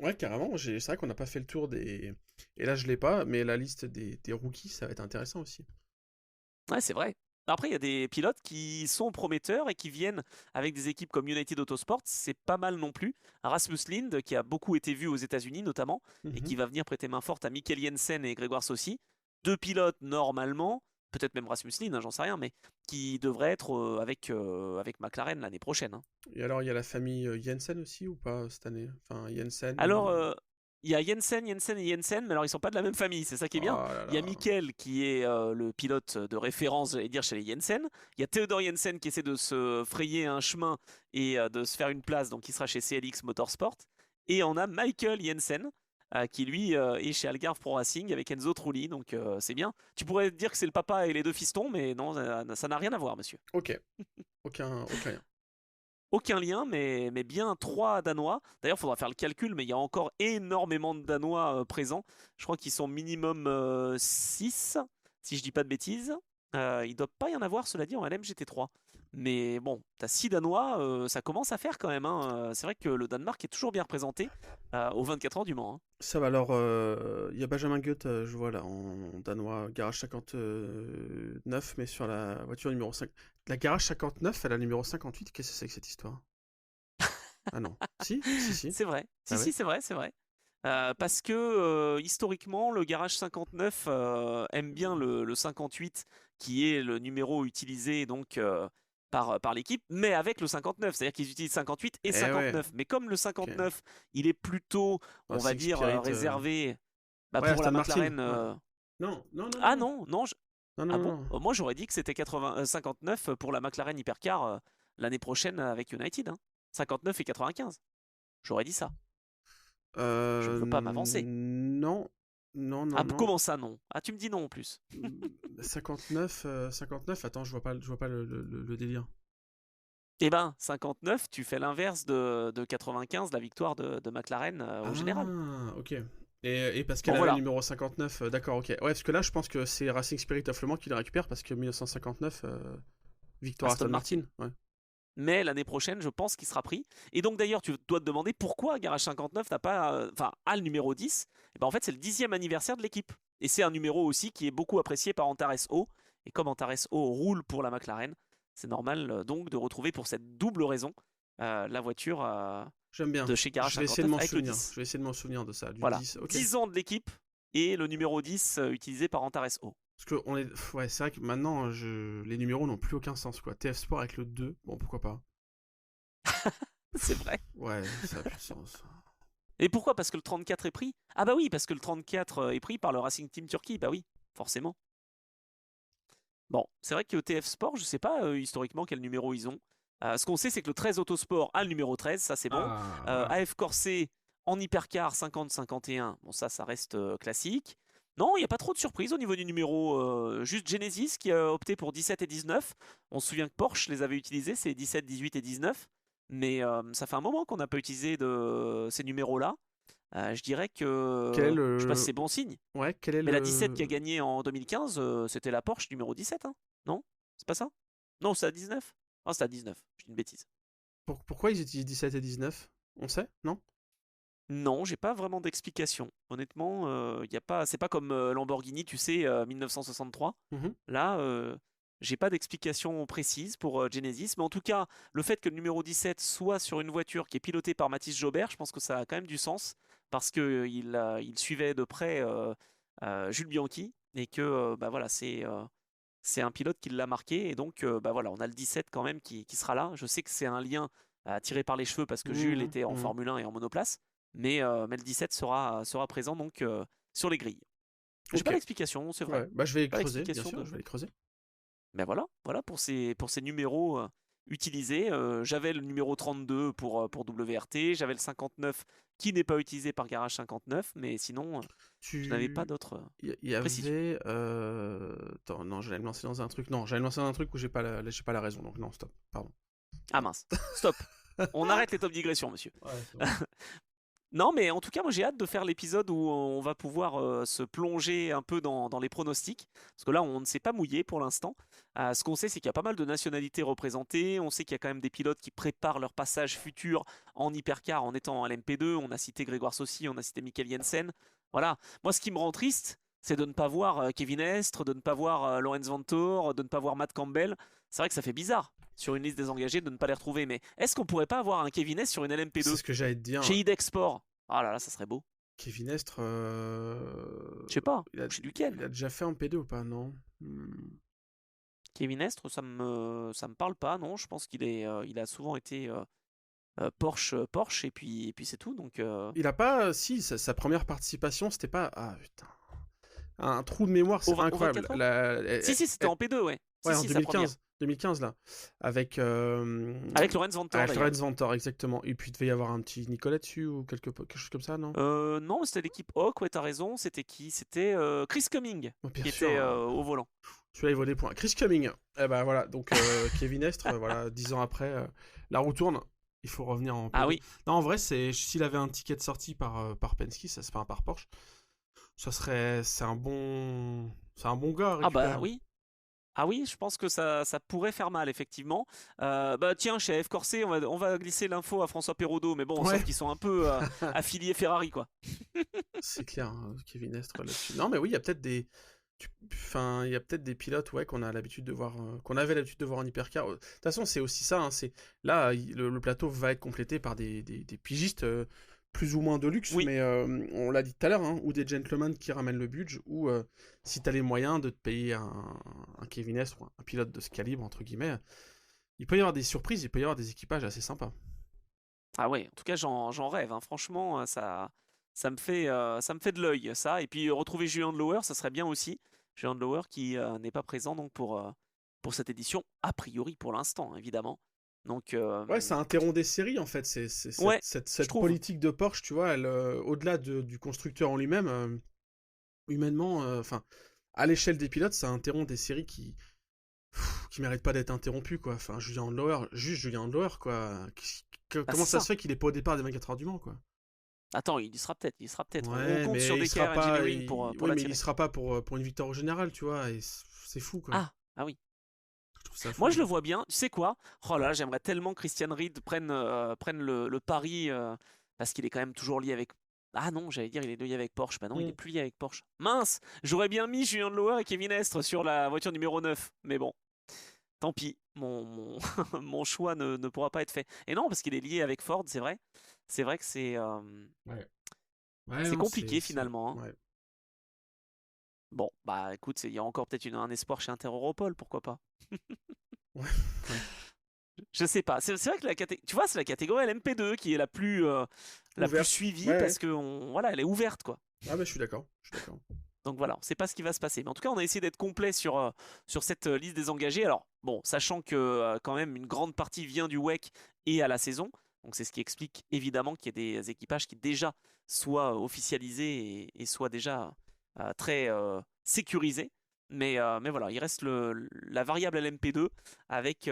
Ouais, carrément. C'est vrai qu'on n'a pas fait le tour des. Et là, je l'ai pas, mais la liste des rookies, ça va être intéressant aussi. Ouais, c'est vrai. Après, il y a des pilotes qui sont prometteurs et qui viennent avec des équipes comme United Autosport. C'est pas mal non plus. Rasmus Lind, qui a beaucoup été vu aux États-Unis notamment, et Mhm. qui va venir prêter main forte à Mikkel Jensen et Grégoire Saucy. Deux pilotes normalement, peut-être même Rasmus Lind, hein, j'en sais rien, mais qui devraient être avec McLaren l'année prochaine, hein. Et alors, il y a la famille Jensen aussi ou pas cette année? Enfin, Jensen. Alors, il y a Jensen, Jensen et Jensen, mais alors ils sont pas de la même famille, c'est ça qui est bien. Oh là Il y a là. Mikkel qui est le pilote de référence, j'allais dire, chez les Jensen. Il y a Theodor Jensen qui essaie de se frayer un chemin et de se faire une place, donc il sera chez CLX Motorsport. Et on a Michael Jensen, qui lui est chez Algarve Pro Racing avec Enzo Trulli, donc c'est bien. Tu pourrais dire que c'est le papa et les deux fistons, mais non, ça n'a rien à voir, monsieur. Ok. Aucun lien. Aucun lien, mais bien trois Danois. D'ailleurs, il faudra faire le calcul, mais il y a encore énormément de Danois présents. Je crois qu'ils sont minimum 6, si je dis pas de bêtises. Il ne doit pas y en avoir, cela dit, en LMGT3. Mais bon, tu as 6 Danois, ça commence à faire quand même, hein. C'est vrai que le Danemark est toujours bien représenté aux 24 heures du Mans, hein. Ça va alors, il y a Benjamin Goeth, je vois là, en danois, garage 59, mais sur la voiture numéro 5. La garage 59, elle a le numéro 58, qu'est-ce que c'est que cette histoire? Ah non. Si, si, si. C'est vrai. Si, Ah ouais? si, c'est vrai, c'est vrai. Parce que historiquement, le garage 59 aime bien le 58, qui est le numéro utilisé donc par l'équipe, mais avec le 59. C'est-à-dire qu'ils utilisent 58 et Eh ouais, 59. Mais comme le ok. 59, il est plutôt, on va Racing dire, Spirit. réservé bah, Ouais, pour la Aston Martin. McLaren. Ouais. Non, non, non, Ah non. non, non. Non, Ah non, bon? non. Moi, j'aurais dit que c'était 59 pour la McLaren Hypercar l'année prochaine avec United, hein. 59 et 95. J'aurais dit ça. Je ne veux pas m'avancer. Non. Non, Ah, non, non. comment ça, non? Ah, tu me dis non en plus. 59, 59, attends, je vois pas le délire. Eh ben, 59, tu fais l'inverse de 95, la victoire de McLaren au général. Ah, ok. Et parce Bon, qu'elle avait le voilà. numéro 59, d'accord, ok. Ouais, parce que là, je pense que c'est Racing Spirit of Le Mans qui le récupère parce que 1959, victoire Aston Aston Martin. Martin. Ouais. Mais l'année prochaine, je pense qu'il sera pris. Et donc, d'ailleurs, tu dois te demander pourquoi Garage 59 n'a pas. Enfin, a le numéro 10. Et ben, en fait, c'est le 10e anniversaire de l'équipe. Et c'est un numéro aussi qui est beaucoup apprécié par Antares O. Et comme Antares O roule pour la McLaren, c'est normal donc de retrouver pour cette double raison la voiture J'aime bien. de chez Garage Je vais essayer de 59 m'en avec le souvenir. 10. Je vais essayer de m'en souvenir de ça, du Voilà, 10. Ok. 10 ans de l'équipe et le numéro 10 utilisé par Antares O. Parce que on est... ouais, c'est vrai que maintenant, les numéros n'ont plus aucun sens, quoi. TF Sport avec le 2, bon, pourquoi pas. C'est vrai. Ouais, ça a plus de sens. Et pourquoi? Parce que le 34 est pris? Ah bah oui, parce que le 34 est pris par le Racing Team Turquie. Bah oui, forcément. Bon, c'est vrai que TF Sport, je sais pas historiquement quel numéro ils ont. Ce qu'on sait, c'est que le 13 Autosport a le numéro 13, ça c'est bon. Ah, voilà. AF Corset en hypercar 50-51, bon ça reste classique. Non, il n'y a pas trop de surprises au niveau du numéro. Juste Genesis qui a opté pour 17 et 19. On se souvient que Porsche les avait utilisés, c'est 17, 18 et 19. Mais ça fait un moment qu'on n'a pas utilisé ces numéros-là. Je dirais Quel est que je sais pas si le... c'est bon signe. Ouais, quel est Mais la 17 qui a le... gagné en 2015, c'était la Porsche numéro 17, hein? Non? C'est pas ça? Non, c'est à 19? Ah, c'est à 19, je dis une bêtise. Pourquoi ils utilisent 17 et 19? On sait? Non? Non, j'ai pas vraiment d'explication. Honnêtement, y a pas, c'est pas comme Lamborghini, tu sais, 1963. Mhm. Là, J'ai pas d'explication précise pour Genesis, mais en tout cas, le fait que le numéro 17 soit sur une voiture qui est pilotée par Mathis Jobert, je pense que ça a quand même du sens, parce qu'il suivait de près Jules Bianchi, et que bah voilà, c'est un pilote qui l'a marqué, et donc bah voilà, on a le 17 quand même qui sera là. Je sais que c'est un lien tiré par les cheveux, parce que Jules était en Formule 1 et en monoplace, mais le 17 sera présent donc sur les grilles. J'ai pas d'explication, c'est vrai. Ouais. Bah, je vais Pas creuser, bien d'explication sûr, je vais les creuser. Ben voilà pour ces numéros utilisés. J'avais le numéro 32 pour WRT, j'avais le 59 qui n'est pas utilisé par Garage 59, mais sinon, je n'avais pas d'autres Il y précisions. avait. Attends, non, j'allais me lancer dans un truc. Non, j'allais me lancer dans un truc où j'ai pas la raison, donc non, stop, pardon. Ah mince, stop. On arrête les top digressions, monsieur. Ouais, c'est bon. Non, mais en tout cas, moi j'ai hâte de faire l'épisode où on va pouvoir se plonger un peu dans les pronostics. Parce que là, on ne s'est pas mouillé pour l'instant. Ce qu'on sait, c'est qu'il y a pas mal de nationalités représentées. On sait qu'il y a quand même des pilotes qui préparent leur passage futur en hypercar en étant à l'MP2. On a cité Grégoire Saucy, on a cité Michael Jensen. Voilà. Moi, ce qui me rend triste, c'est de ne pas voir Kevin Estre, de ne pas voir Lorenz Vanthoor, de ne pas voir Matt Campbell. C'est vrai que ça fait bizarre sur une liste des engagés de ne pas les retrouver. Mais est-ce qu'on pourrait pas avoir un Kevin Estre sur une LMP2 C'est ce que j'allais te dire. chez IDEX Sport? Ah là là, ça serait beau. Kevin Estre. Je sais pas, Il a, chez Duquesne. il a déjà fait en P2 ou pas, non? Kevin Estre, ça me parle pas, non. Je pense il a souvent été Porsche, et puis c'est tout. Donc, Il a pas. Si, sa première participation, c'était pas. Ah putain. Un trou de mémoire, c'est au incroyable. 24 heures si, c'était en P2, ouais. Ouais, Si, en si, sa première. 2015 là. Avec Avec Lorenz Vanthoor, avec d'ailleurs. Lorenz Vanthoor, exactement. Et puis il devait y avoir un petit Nicolas dessus ou quelque chose comme ça, non? Non, c'était l'équipe Hawk, ouais, t'as raison. C'était qui? C'était Chris Cumming Oh, bien qui sûr, était au volant. celui-là il vaut des points. Chris Cumming. Eh ben voilà, donc Kevin Estre, voilà, 10 ans après, la roue tourne. Il faut revenir en P2. Ah oui. Non, en vrai, s'il avait un ticket de sortie par Penske, ça se fait par Porsche. C'est un bon gars à Ah bah récupérer. oui. Ah oui, je pense que ça pourrait faire mal, effectivement. Bah tiens, chez F Corset, on va glisser l'info à François Perraudot, mais bon, Ouais. sauf qu'ils sont un peu affiliés Ferrari, quoi. C'est clair, hein, Kevin Estre là-dessus. Non, mais oui, il y a peut-être enfin, il y a peut-être des pilotes, ouais, qu'on a l'habitude de voir, qu'on avait l'habitude de voir en hypercar. De toute façon, c'est aussi ça. Hein, là, le plateau va être complété par des pigistes plus ou moins de luxe, Oui. mais on l'a dit tout à l'heure, hein, ou des gentlemen qui ramènent le budget, ou si t'as les moyens de te payer un Kevin Estre, ou un pilote de ce calibre entre guillemets, il peut y avoir des surprises, il peut y avoir des équipages assez sympas. Ah ouais, en tout cas, j'en rêve. Hein. Franchement, ça me fait de l'œil, ça. Et puis retrouver Julien Lower, ça serait bien aussi. Julien Lower qui n'est pas présent donc pour cette édition, a priori pour l'instant, évidemment. Donc, Ouais, ça interrompt des séries en fait. C'est ouais, cette trouve. politique de Porsche, tu vois, elle, au-delà du constructeur en lui-même, humainement, enfin, à l'échelle des pilotes, ça interrompt des séries qui méritent pas d'être interrompues, quoi. Enfin, Julien Handlauer, quoi. Comment ça se fait qu'il est pas au départ des 24 heures du Mans, quoi? Attends, il y sera peut-être. Ouais, On compte mais sur il des sera Care pas, Engineering pour ouais, mais l'attirer. il sera pas pour une victoire au général, tu vois. Et c'est fou, quoi. Ah oui. Je trouve ça fou. Moi, je le vois bien. Tu sais quoi? Oh là, j'aimerais tellement que Christian Reed prenne le pari parce qu'il est quand même toujours lié avec. Ah non, j'allais dire il est lié avec Porsche. Bah non, il est plus lié avec Porsche. Mince! J'aurais bien mis Julien Lower et Kevin Estre sur la voiture numéro 9. Mais bon, tant pis. Mon choix ne pourra pas être fait. Et non, parce qu'il est lié avec Ford, c'est vrai. C'est vrai que c'est Ouais, non, compliqué finalement. Hein. Ouais. Bon, bah écoute, il y a encore peut-être un espoir chez Inter-Europol, pourquoi pas? Ouais. Je sais pas. C'est vrai que tu vois, c'est la catégorie LMP2 qui est la plus suivie parce que voilà, elle est ouverte, quoi. Ah bah je suis d'accord. Donc voilà, on sait pas ce qui va se passer. Mais en tout cas, on a essayé d'être complet sur cette liste des engagés. Alors bon, sachant que quand même une grande partie vient du WEC et à la saison. Donc c'est ce qui explique évidemment qu'il y ait des équipages qui déjà soient officialisés et soient déjà très sécurisés. Mais voilà, il reste la variable LMP2 avec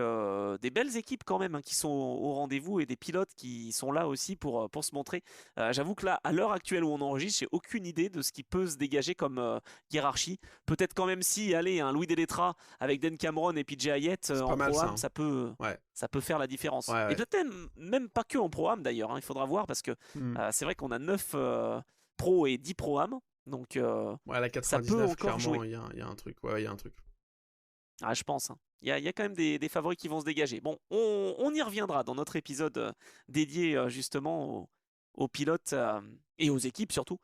des belles équipes quand même hein, qui sont au rendez-vous et des pilotes qui sont là aussi pour se montrer. J'avoue que là, à l'heure actuelle où on enregistre, j'ai aucune idée de ce qui peut se dégager comme hiérarchie. Peut-être quand même si, allez, un Louis Delettra avec Dan Cameron et PJ Hayet en Pro-Am, ça peut faire la différence. Ouais. Et peut-être même pas que en Pro-Am d'ailleurs, hein, il faudra voir parce que c'est vrai qu'on a 9 Pro et 10 Pro-Am. Donc, ouais, la 99, ça peut encore clairement, jouer. il y a un truc. Ouais, il y a un truc. Ah, je pense, hein. Il y a quand même des favoris qui vont se dégager. Bon, on y reviendra dans notre épisode dédié justement aux pilotes et aux équipes surtout,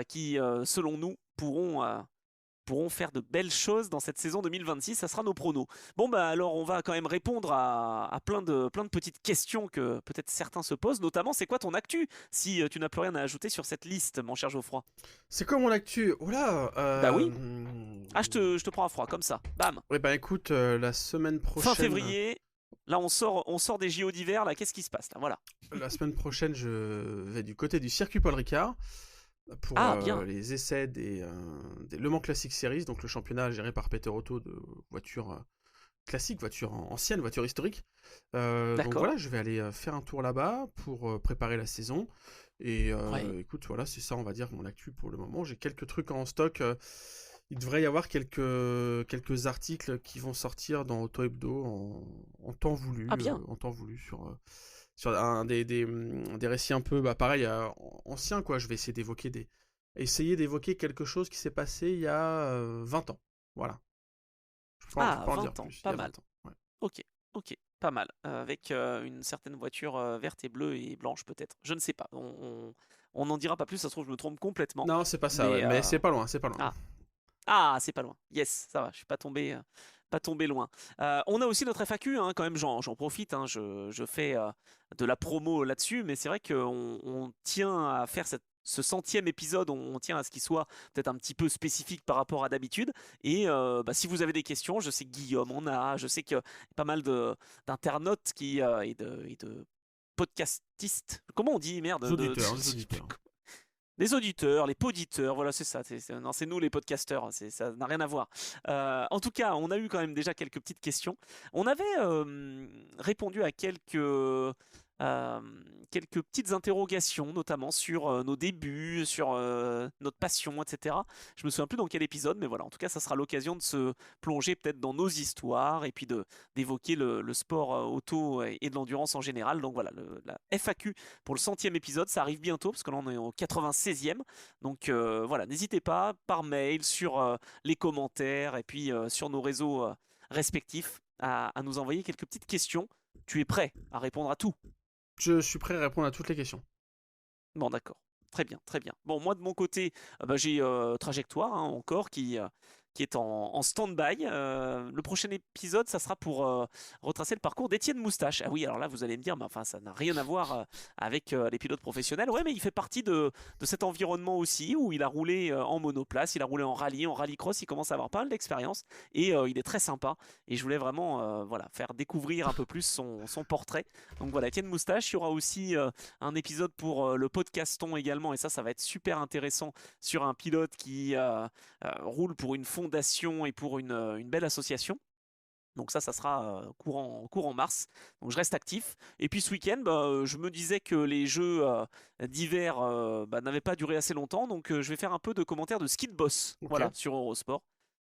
qui, selon nous, pourront faire de belles choses dans cette saison 2026. Ça sera nos pronos. Bon, bah alors on va quand même répondre à plein de petites questions que peut-être certains se posent. Notamment, c'est quoi ton actu si tu n'as plus rien à ajouter sur cette liste, mon cher Geoffroy? C'est quoi mon actu? Oula. Bah oui. Ah, je te prends à froid, comme ça. Bam. Ouais, bah écoute, la semaine Fin prochaine. février. Là, on sort des JO d'hiver. Là, qu'est-ce qui se passe là? Voilà. La semaine prochaine, je vais du côté du circuit Paul Ricard pour Ah, bien. les essais des Le Mans Classic Series, donc le championnat géré par Peter Otto de voitures classiques, voitures anciennes, voitures historiques. Donc D'accord. voilà, je vais aller faire un tour là-bas pour préparer la saison. Et Ouais. écoute, voilà, c'est ça, on va dire, mon actu pour le moment. J'ai quelques trucs en stock. Il devrait y avoir quelques articles qui vont sortir dans Auto Hebdo en temps voulu, Ah, bien. sur des récits un peu, bah, pareil, anciens, quoi. Je vais essayer d'évoquer quelque chose qui s'est passé il y a 20 ans. Voilà. Je peux Ah, pas en dire 20 ans. plus. Il y Pas a mal. 20 ans. Ouais. Ok. Ok. Pas mal. Avec une certaine voiture verte et bleue et blanche, peut-être. Je ne sais pas. On n'en dira pas plus. Ça se trouve, je me trompe complètement. Non, c'est pas ça, ouais. Mais. Mais c'est pas loin, c'est pas loin. Ah. Ah, c'est pas loin. Yes, ça va, je suis pas tombé loin. On a aussi notre FAQ, hein, quand même, j'en profite, hein, je fais de la promo là-dessus, mais c'est vrai qu'on tient à faire ce 100e épisode, on tient à ce qu'il soit peut-être un petit peu spécifique par rapport à d'habitude. Et bah, si vous avez des questions, je sais que Guillaume en a, je sais qu'il y a pas mal d'internautes et de podcastistes. Comment on dit, merde, Les auditeurs, les auditeurs. les auditeurs, les poditeurs, voilà, c'est ça. Non, c'est nous les podcasteurs, ça n'a rien à voir. En tout cas, on a eu quand même déjà quelques petites questions. On avait répondu à quelques petites interrogations, notamment sur nos débuts, sur notre passion, etc. Je me souviens plus dans quel épisode, mais voilà, en tout cas, ça sera l'occasion de se plonger peut-être dans nos histoires et puis d'évoquer le sport auto et de l'endurance en général. Donc voilà, la FAQ pour le 100e épisode, ça arrive bientôt parce que là on est au 96e. Donc voilà, n'hésitez pas par mail, sur les commentaires et puis sur nos réseaux respectifs à nous envoyer quelques petites questions. Tu es prêt à répondre à tout? Je suis prêt à répondre à toutes les questions. Bon, d'accord. Très bien, très bien. Bon, moi de mon côté, bah, j'ai Trajectoire hein, encore qui est en stand-by. Le prochain épisode, ça sera pour retracer le parcours d'Étienne Moustache. Ah oui, alors là, vous allez me dire, mais enfin, ça n'a rien à voir avec les pilotes professionnels. Ouais, mais il fait partie de cet environnement aussi où il a roulé en monoplace, il a roulé en rallycross, il commence à avoir pas mal d'expérience et il est très sympa. Et je voulais vraiment voilà, faire découvrir un peu plus son portrait. Donc voilà, Étienne Moustache, il y aura aussi un épisode pour le podcaston également, et ça va être super intéressant sur un pilote qui roule pour une fondation et pour une belle association. Donc ça sera courant mars. Donc je reste actif. Et puis ce week-end, bah, je me disais que les jeux d'hiver bah, n'avaient pas duré assez longtemps, donc je vais faire un peu de commentaires de ski de boss, Ok. voilà, sur Eurosport.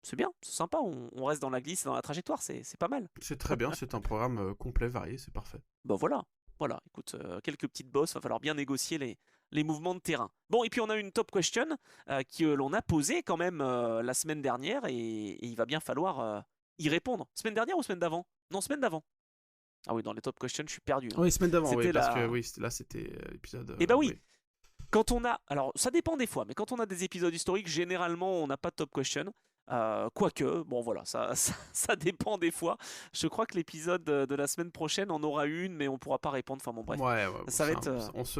C'est bien, c'est sympa, on reste dans la glisse, dans la trajectoire, c'est pas mal. C'est très bien, c'est un programme complet, varié, c'est parfait. Bah voilà, voilà, écoute, quelques petites bosses, va falloir bien négocier les mouvements de terrain. Bon, et puis on a une top question que l'on a posée quand même la semaine dernière et il va bien falloir y répondre. Semaine dernière ou semaine d'avant? Non, semaine d'avant. Ah oui, dans les top questions, je suis perdu, hein. Oui, semaine d'avant, oui, C'était parce que la... oui, là c'était l'épisode. Eh bah oui, Oui. quand on a... Alors, ça dépend des fois, mais quand on a des épisodes historiques, généralement, on n'a pas de top question. Quoique, bon voilà, ça dépend des fois. Je crois que l'épisode de la semaine prochaine en aura une, mais on pourra pas répondre. Enfin bon, bref. Ouais, ouais, bon, Ça va être...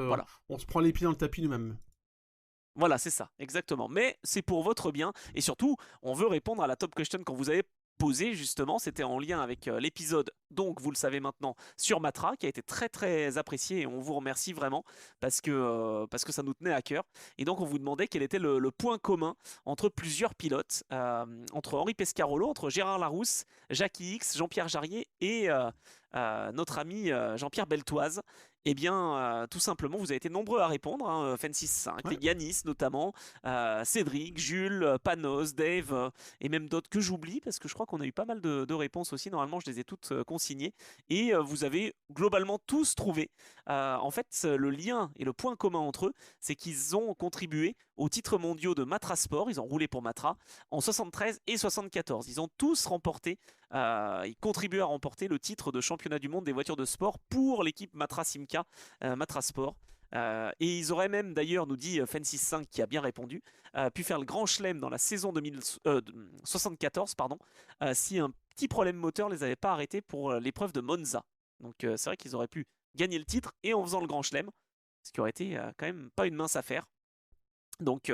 voilà. on se prend les pieds dans le tapis nous-mêmes. Voilà, c'est ça, exactement. Mais c'est pour votre bien. Et surtout, on veut répondre à la top question qu'on vous avez posée, justement. C'était en lien avec l'épisode, donc vous le savez maintenant, sur Matra, qui a été très très apprécié. Et on vous remercie vraiment parce que ça nous tenait à cœur. Et donc, on vous demandait quel était le point commun entre plusieurs pilotes, entre Henri Pescarolo, entre Gérard Larousse, Jackie X, Jean-Pierre Jarier et notre ami Jean-Pierre Beltoise. Eh bien, tout simplement, vous avez été nombreux à répondre, hein, Fen65, Ouais. les Yanis notamment, Cédric, Jules, Panos, Dave, et même d'autres que j'oublie, parce que je crois qu'on a eu pas mal de réponses aussi. Normalement, je les ai toutes consignées. Et vous avez globalement tous trouvé. En fait, le lien et le point commun entre eux, c'est qu'ils ont contribué aux titres mondiaux de Matra Sport. Ils ont roulé pour Matra en 73 et 74. Ils ont tous remporté, ils contribuent à remporter le titre de championnat du monde des voitures de sport pour l'équipe Matra Simca, Matra Sport. Et ils auraient même, d'ailleurs, nous dit Fen65 qui a bien répondu, pu faire le grand chelem dans la saison 2074, pardon, si un petit problème moteur les avait pas arrêtés pour l'épreuve de Monza. Donc c'est vrai qu'ils auraient pu gagner le titre et en faisant le grand chelem, ce qui aurait été quand même pas une mince affaire. Donc,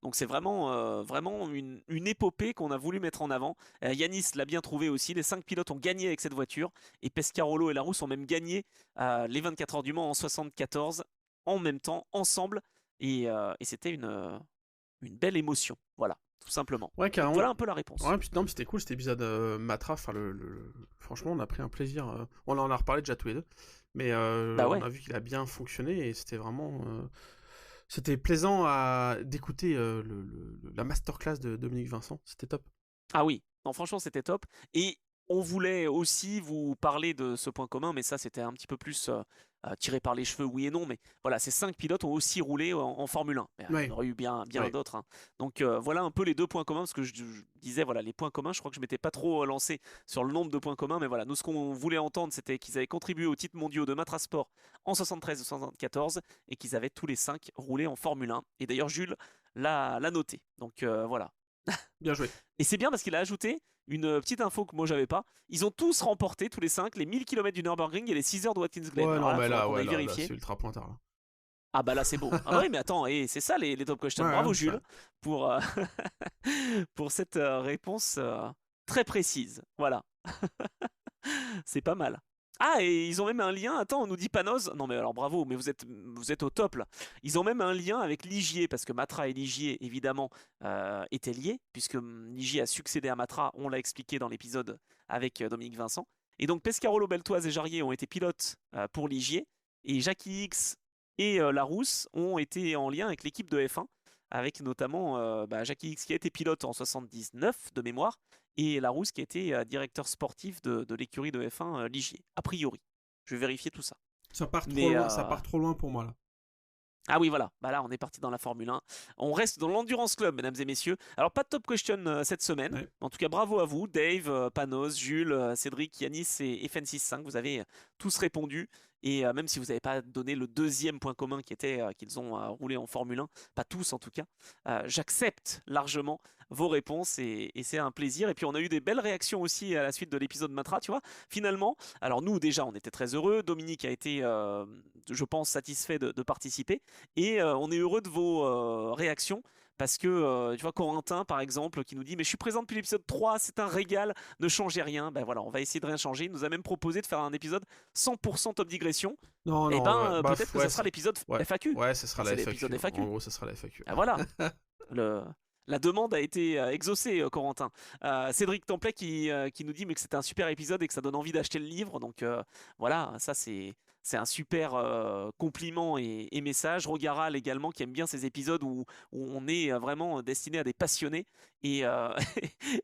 donc c'est vraiment, vraiment une épopée qu'on a voulu mettre en avant. Yanis l'a bien trouvé aussi. Les 5 pilotes ont gagné avec cette voiture. Et Pescarolo et Larousse ont même gagné les 24 heures du Mans en 74 en même temps, ensemble. Et c'était une belle émotion. Voilà, tout simplement. Ouais, Donc carrément. voilà un peu la réponse. Ouais, puis, non, mais c'était cool cet épisode Matra. Enfin, franchement, on a pris un plaisir. On en a reparlé déjà tous les deux. Mais Bah on ouais. a vu qu'il a bien fonctionné et c'était vraiment. C'était plaisant d'écouter la masterclass de Dominique Vincent. C'était top. Ah oui, non, franchement, c'était top. Et on voulait aussi vous parler de ce point commun, mais ça, c'était un petit peu plus tiré par les cheveux, oui et non. Mais voilà, ces 5 pilotes ont aussi roulé en Formule 1. Mais, il y en Ouais, aurait eu bien ouais. d'autres, hein. Donc voilà un peu les 2 points communs, parce que je disais, voilà, les points communs, je crois que je m'étais pas trop lancé sur le nombre de points communs, mais voilà, nous, ce qu'on voulait entendre, c'était qu'ils avaient contribué aux titres mondiaux de Matra Sport en 73 et 74, et qu'ils avaient tous les 5 roulé en Formule 1. Et d'ailleurs, Jules l'a noté. Donc voilà. Bien joué. Et c'est bien parce qu'il a ajouté une petite info que moi j'avais pas. Ils ont tous remporté, tous les 5, les 1000 km du Nürburgring et les 6 heures de Watkins Glen. Ouais, Alors non, là, il mais faudra là, qu'on ouais, aille là, vérifier. c'est ultra pointard. Là. Ah bah là c'est beau. Ah bah oui mais attends, et c'est ça les top questions. Ouais, Bravo ouais, Jules pour, pour cette réponse très précise. Voilà. C'est pas mal. Ah, et ils ont même un lien. Attends, on nous dit Panos. Non, mais alors bravo, mais vous êtes au top là. Ils ont même un lien avec Ligier, parce que Matra et Ligier, évidemment, étaient liés, puisque Ligier a succédé à Matra, on l'a expliqué dans l'épisode avec Dominique Vincent. Et donc Pescarolo, Beltoise et Jarrier ont été pilotes pour Ligier, et Jackie X et Larousse ont été en lien avec l'équipe de F1, avec notamment Jackie X qui a été pilote en 79 de mémoire, et Larousse qui était directeur sportif de l'écurie de F1 Ligier, a priori. Je vais vérifier tout ça. Ça part trop Mais loin, ça part trop loin pour moi là. ah oui, voilà. Bah là, on est parti dans la Formule 1. On reste dans l'Endurance Club, mesdames et messieurs. Alors, pas de top question cette semaine. Ouais. En tout cas, bravo à vous, Dave, Panos, Jules, Cédric, Yanis et FN65. Vous avez tous répondu. Et même si vous n'avez pas donné le deuxième point commun qui était qu'ils ont roulé en Formule 1, pas tous en tout cas, j'accepte largement vos réponses et c'est un plaisir. Et puis, on a eu des belles réactions aussi à la suite de l'épisode Matra, tu vois. Finalement, alors nous, déjà, on était très heureux. Dominique a été, je pense, satisfait de participer. Et on est heureux de vos réactions. Parce que, tu vois, Corentin, par exemple, qui nous dit « Mais je suis présent depuis l'épisode 3, c'est un régal, ne changez rien. » Ben voilà, on va essayer de rien changer. Il nous a même proposé de faire un épisode 100% top digression. Non, Et non, ben, bah, peut-être que ouais, ça sera l'épisode ouais. FAQ. Ouais, ce sera C'est la l'épisode FAQ. FAQ. En gros, ce sera la FAQ. Ben voilà, le, la demande a été exaucée, Corentin. Cédric Templet qui nous dit mais que c'était un super épisode et que ça donne envie d'acheter le livre. Donc voilà, ça c'est un super compliment et message. Rogaral également qui aime bien ces épisodes où on est vraiment destiné à des passionnés et,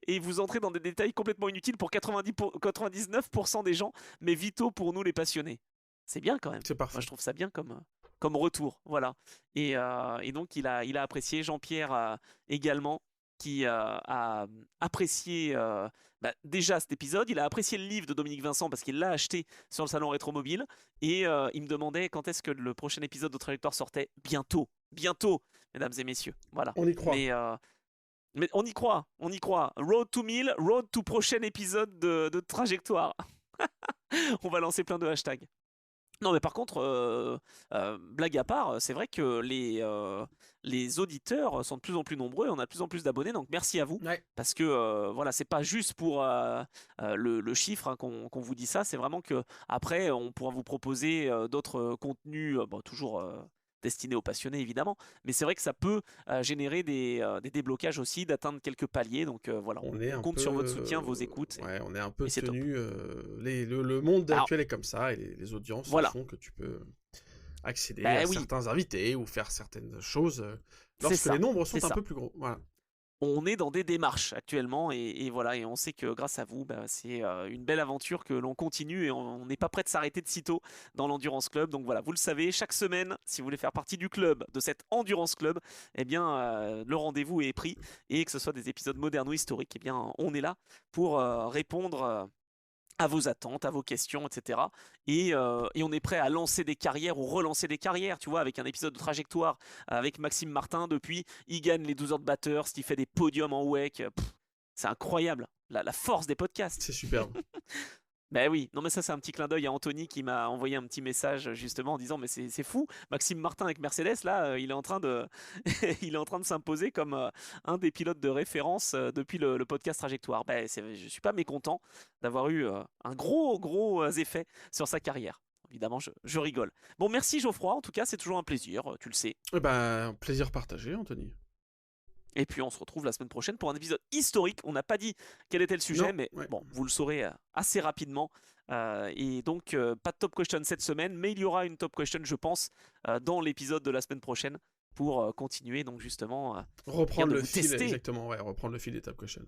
et vous entrez dans des détails complètement inutiles pour 99% des gens, mais vitaux pour nous les passionnés. C'est bien quand même. C'est Moi parfait. je trouve ça bien comme retour. Voilà. Et donc il a apprécié. Jean-Pierre également qui a apprécié déjà cet épisode. Il a apprécié le livre de Dominique Vincent parce qu'il l'a acheté sur le salon Rétromobile. Et il me demandait quand est-ce que le prochain épisode de Trajectoire sortait. Bientôt, bientôt, mesdames et messieurs. Voilà. On y croit. Mais on y croit, on y croit. Road to 1000, road to prochain épisode de Trajectoire. On va lancer plein de hashtags. Non, mais par contre, blague à part, c'est vrai que les auditeurs sont de plus en plus nombreux, on a de plus en plus d'abonnés, donc merci à vous. Ouais. Parce que voilà, c'est pas juste pour le chiffre hein, qu'on vous dit ça, c'est vraiment que après on pourra vous proposer d'autres contenus, bon, toujours destiné aux passionnés évidemment, mais c'est vrai que ça peut générer des déblocages aussi, d'atteindre quelques paliers. Donc voilà, On est on un compte peu, sur votre soutien, vos écoutes, ouais, on est un peu et c'est top. tenu. Le monde Alors actuel est comme ça et les audiences voilà, font que tu peux accéder à ben oui, certains invités ou faire certaines choses c'est lorsque les ça, nombres c'est sont un ça. peu plus gros. Voilà. On est dans des démarches actuellement et voilà, et on sait que grâce à vous, bah, c'est une belle aventure que l'on continue et on n'est pas prêt de s'arrêter de sitôt dans l'Endurance Club. Donc voilà, vous le savez, chaque semaine, si vous voulez faire partie du club, de cet Endurance Club, eh bien le rendez-vous est pris, et que ce soit des épisodes modernes ou historiques, eh bien on est là pour répondre à vos attentes, à vos questions, etc. Et on est prêt à lancer des carrières ou relancer des carrières, tu vois, avec un épisode de Trajectoire avec Maxime Martin. Depuis, il gagne les 12 heures de batteur, il fait des podiums en WEC. C'est incroyable, la force des podcasts. C'est superbe. Ben oui, non mais ça c'est un petit clin d'œil à Anthony qui m'a envoyé un petit message justement en disant mais c'est fou, Maxime Martin avec Mercedes là, il est en train de il est en train de s'imposer comme un des pilotes de référence depuis le podcast Trajectoire. Ben je suis pas mécontent d'avoir eu un gros effet sur sa carrière. Évidemment, je rigole. Bon, merci Geoffroy, en tout cas c'est toujours un plaisir, tu le sais. Eh ben, plaisir partagé, Anthony. Et puis on se retrouve la semaine prochaine pour un épisode historique. On n'a pas dit quel était le Non, sujet, mais ouais. bon, vous le saurez assez rapidement. Et donc, pas de top question cette semaine, mais il y aura une top question, je pense, dans l'épisode de la semaine prochaine pour continuer, donc justement, bien Reprendre de le vous fil, tester. exactement, ouais, reprendre le fil des top questions.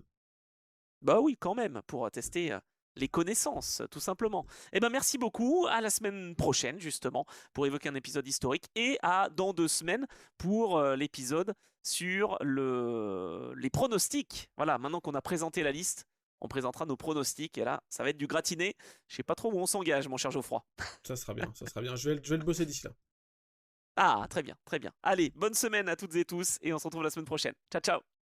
Bah oui, quand même, pour tester les connaissances, tout simplement. Eh ben merci beaucoup, à la semaine prochaine, justement, pour évoquer un épisode historique, et à dans 2 semaines pour l'épisode sur les pronostics. Voilà, maintenant qu'on a présenté la liste, on présentera nos pronostics, et là, ça va être du gratiné. Je sais pas trop où on s'engage, mon cher Geoffroy. Ça sera bien, ça sera bien. Je vais le bosser d'ici là. Ah, très bien, très bien. Allez, bonne semaine à toutes et tous, et on se retrouve la semaine prochaine. Ciao, ciao.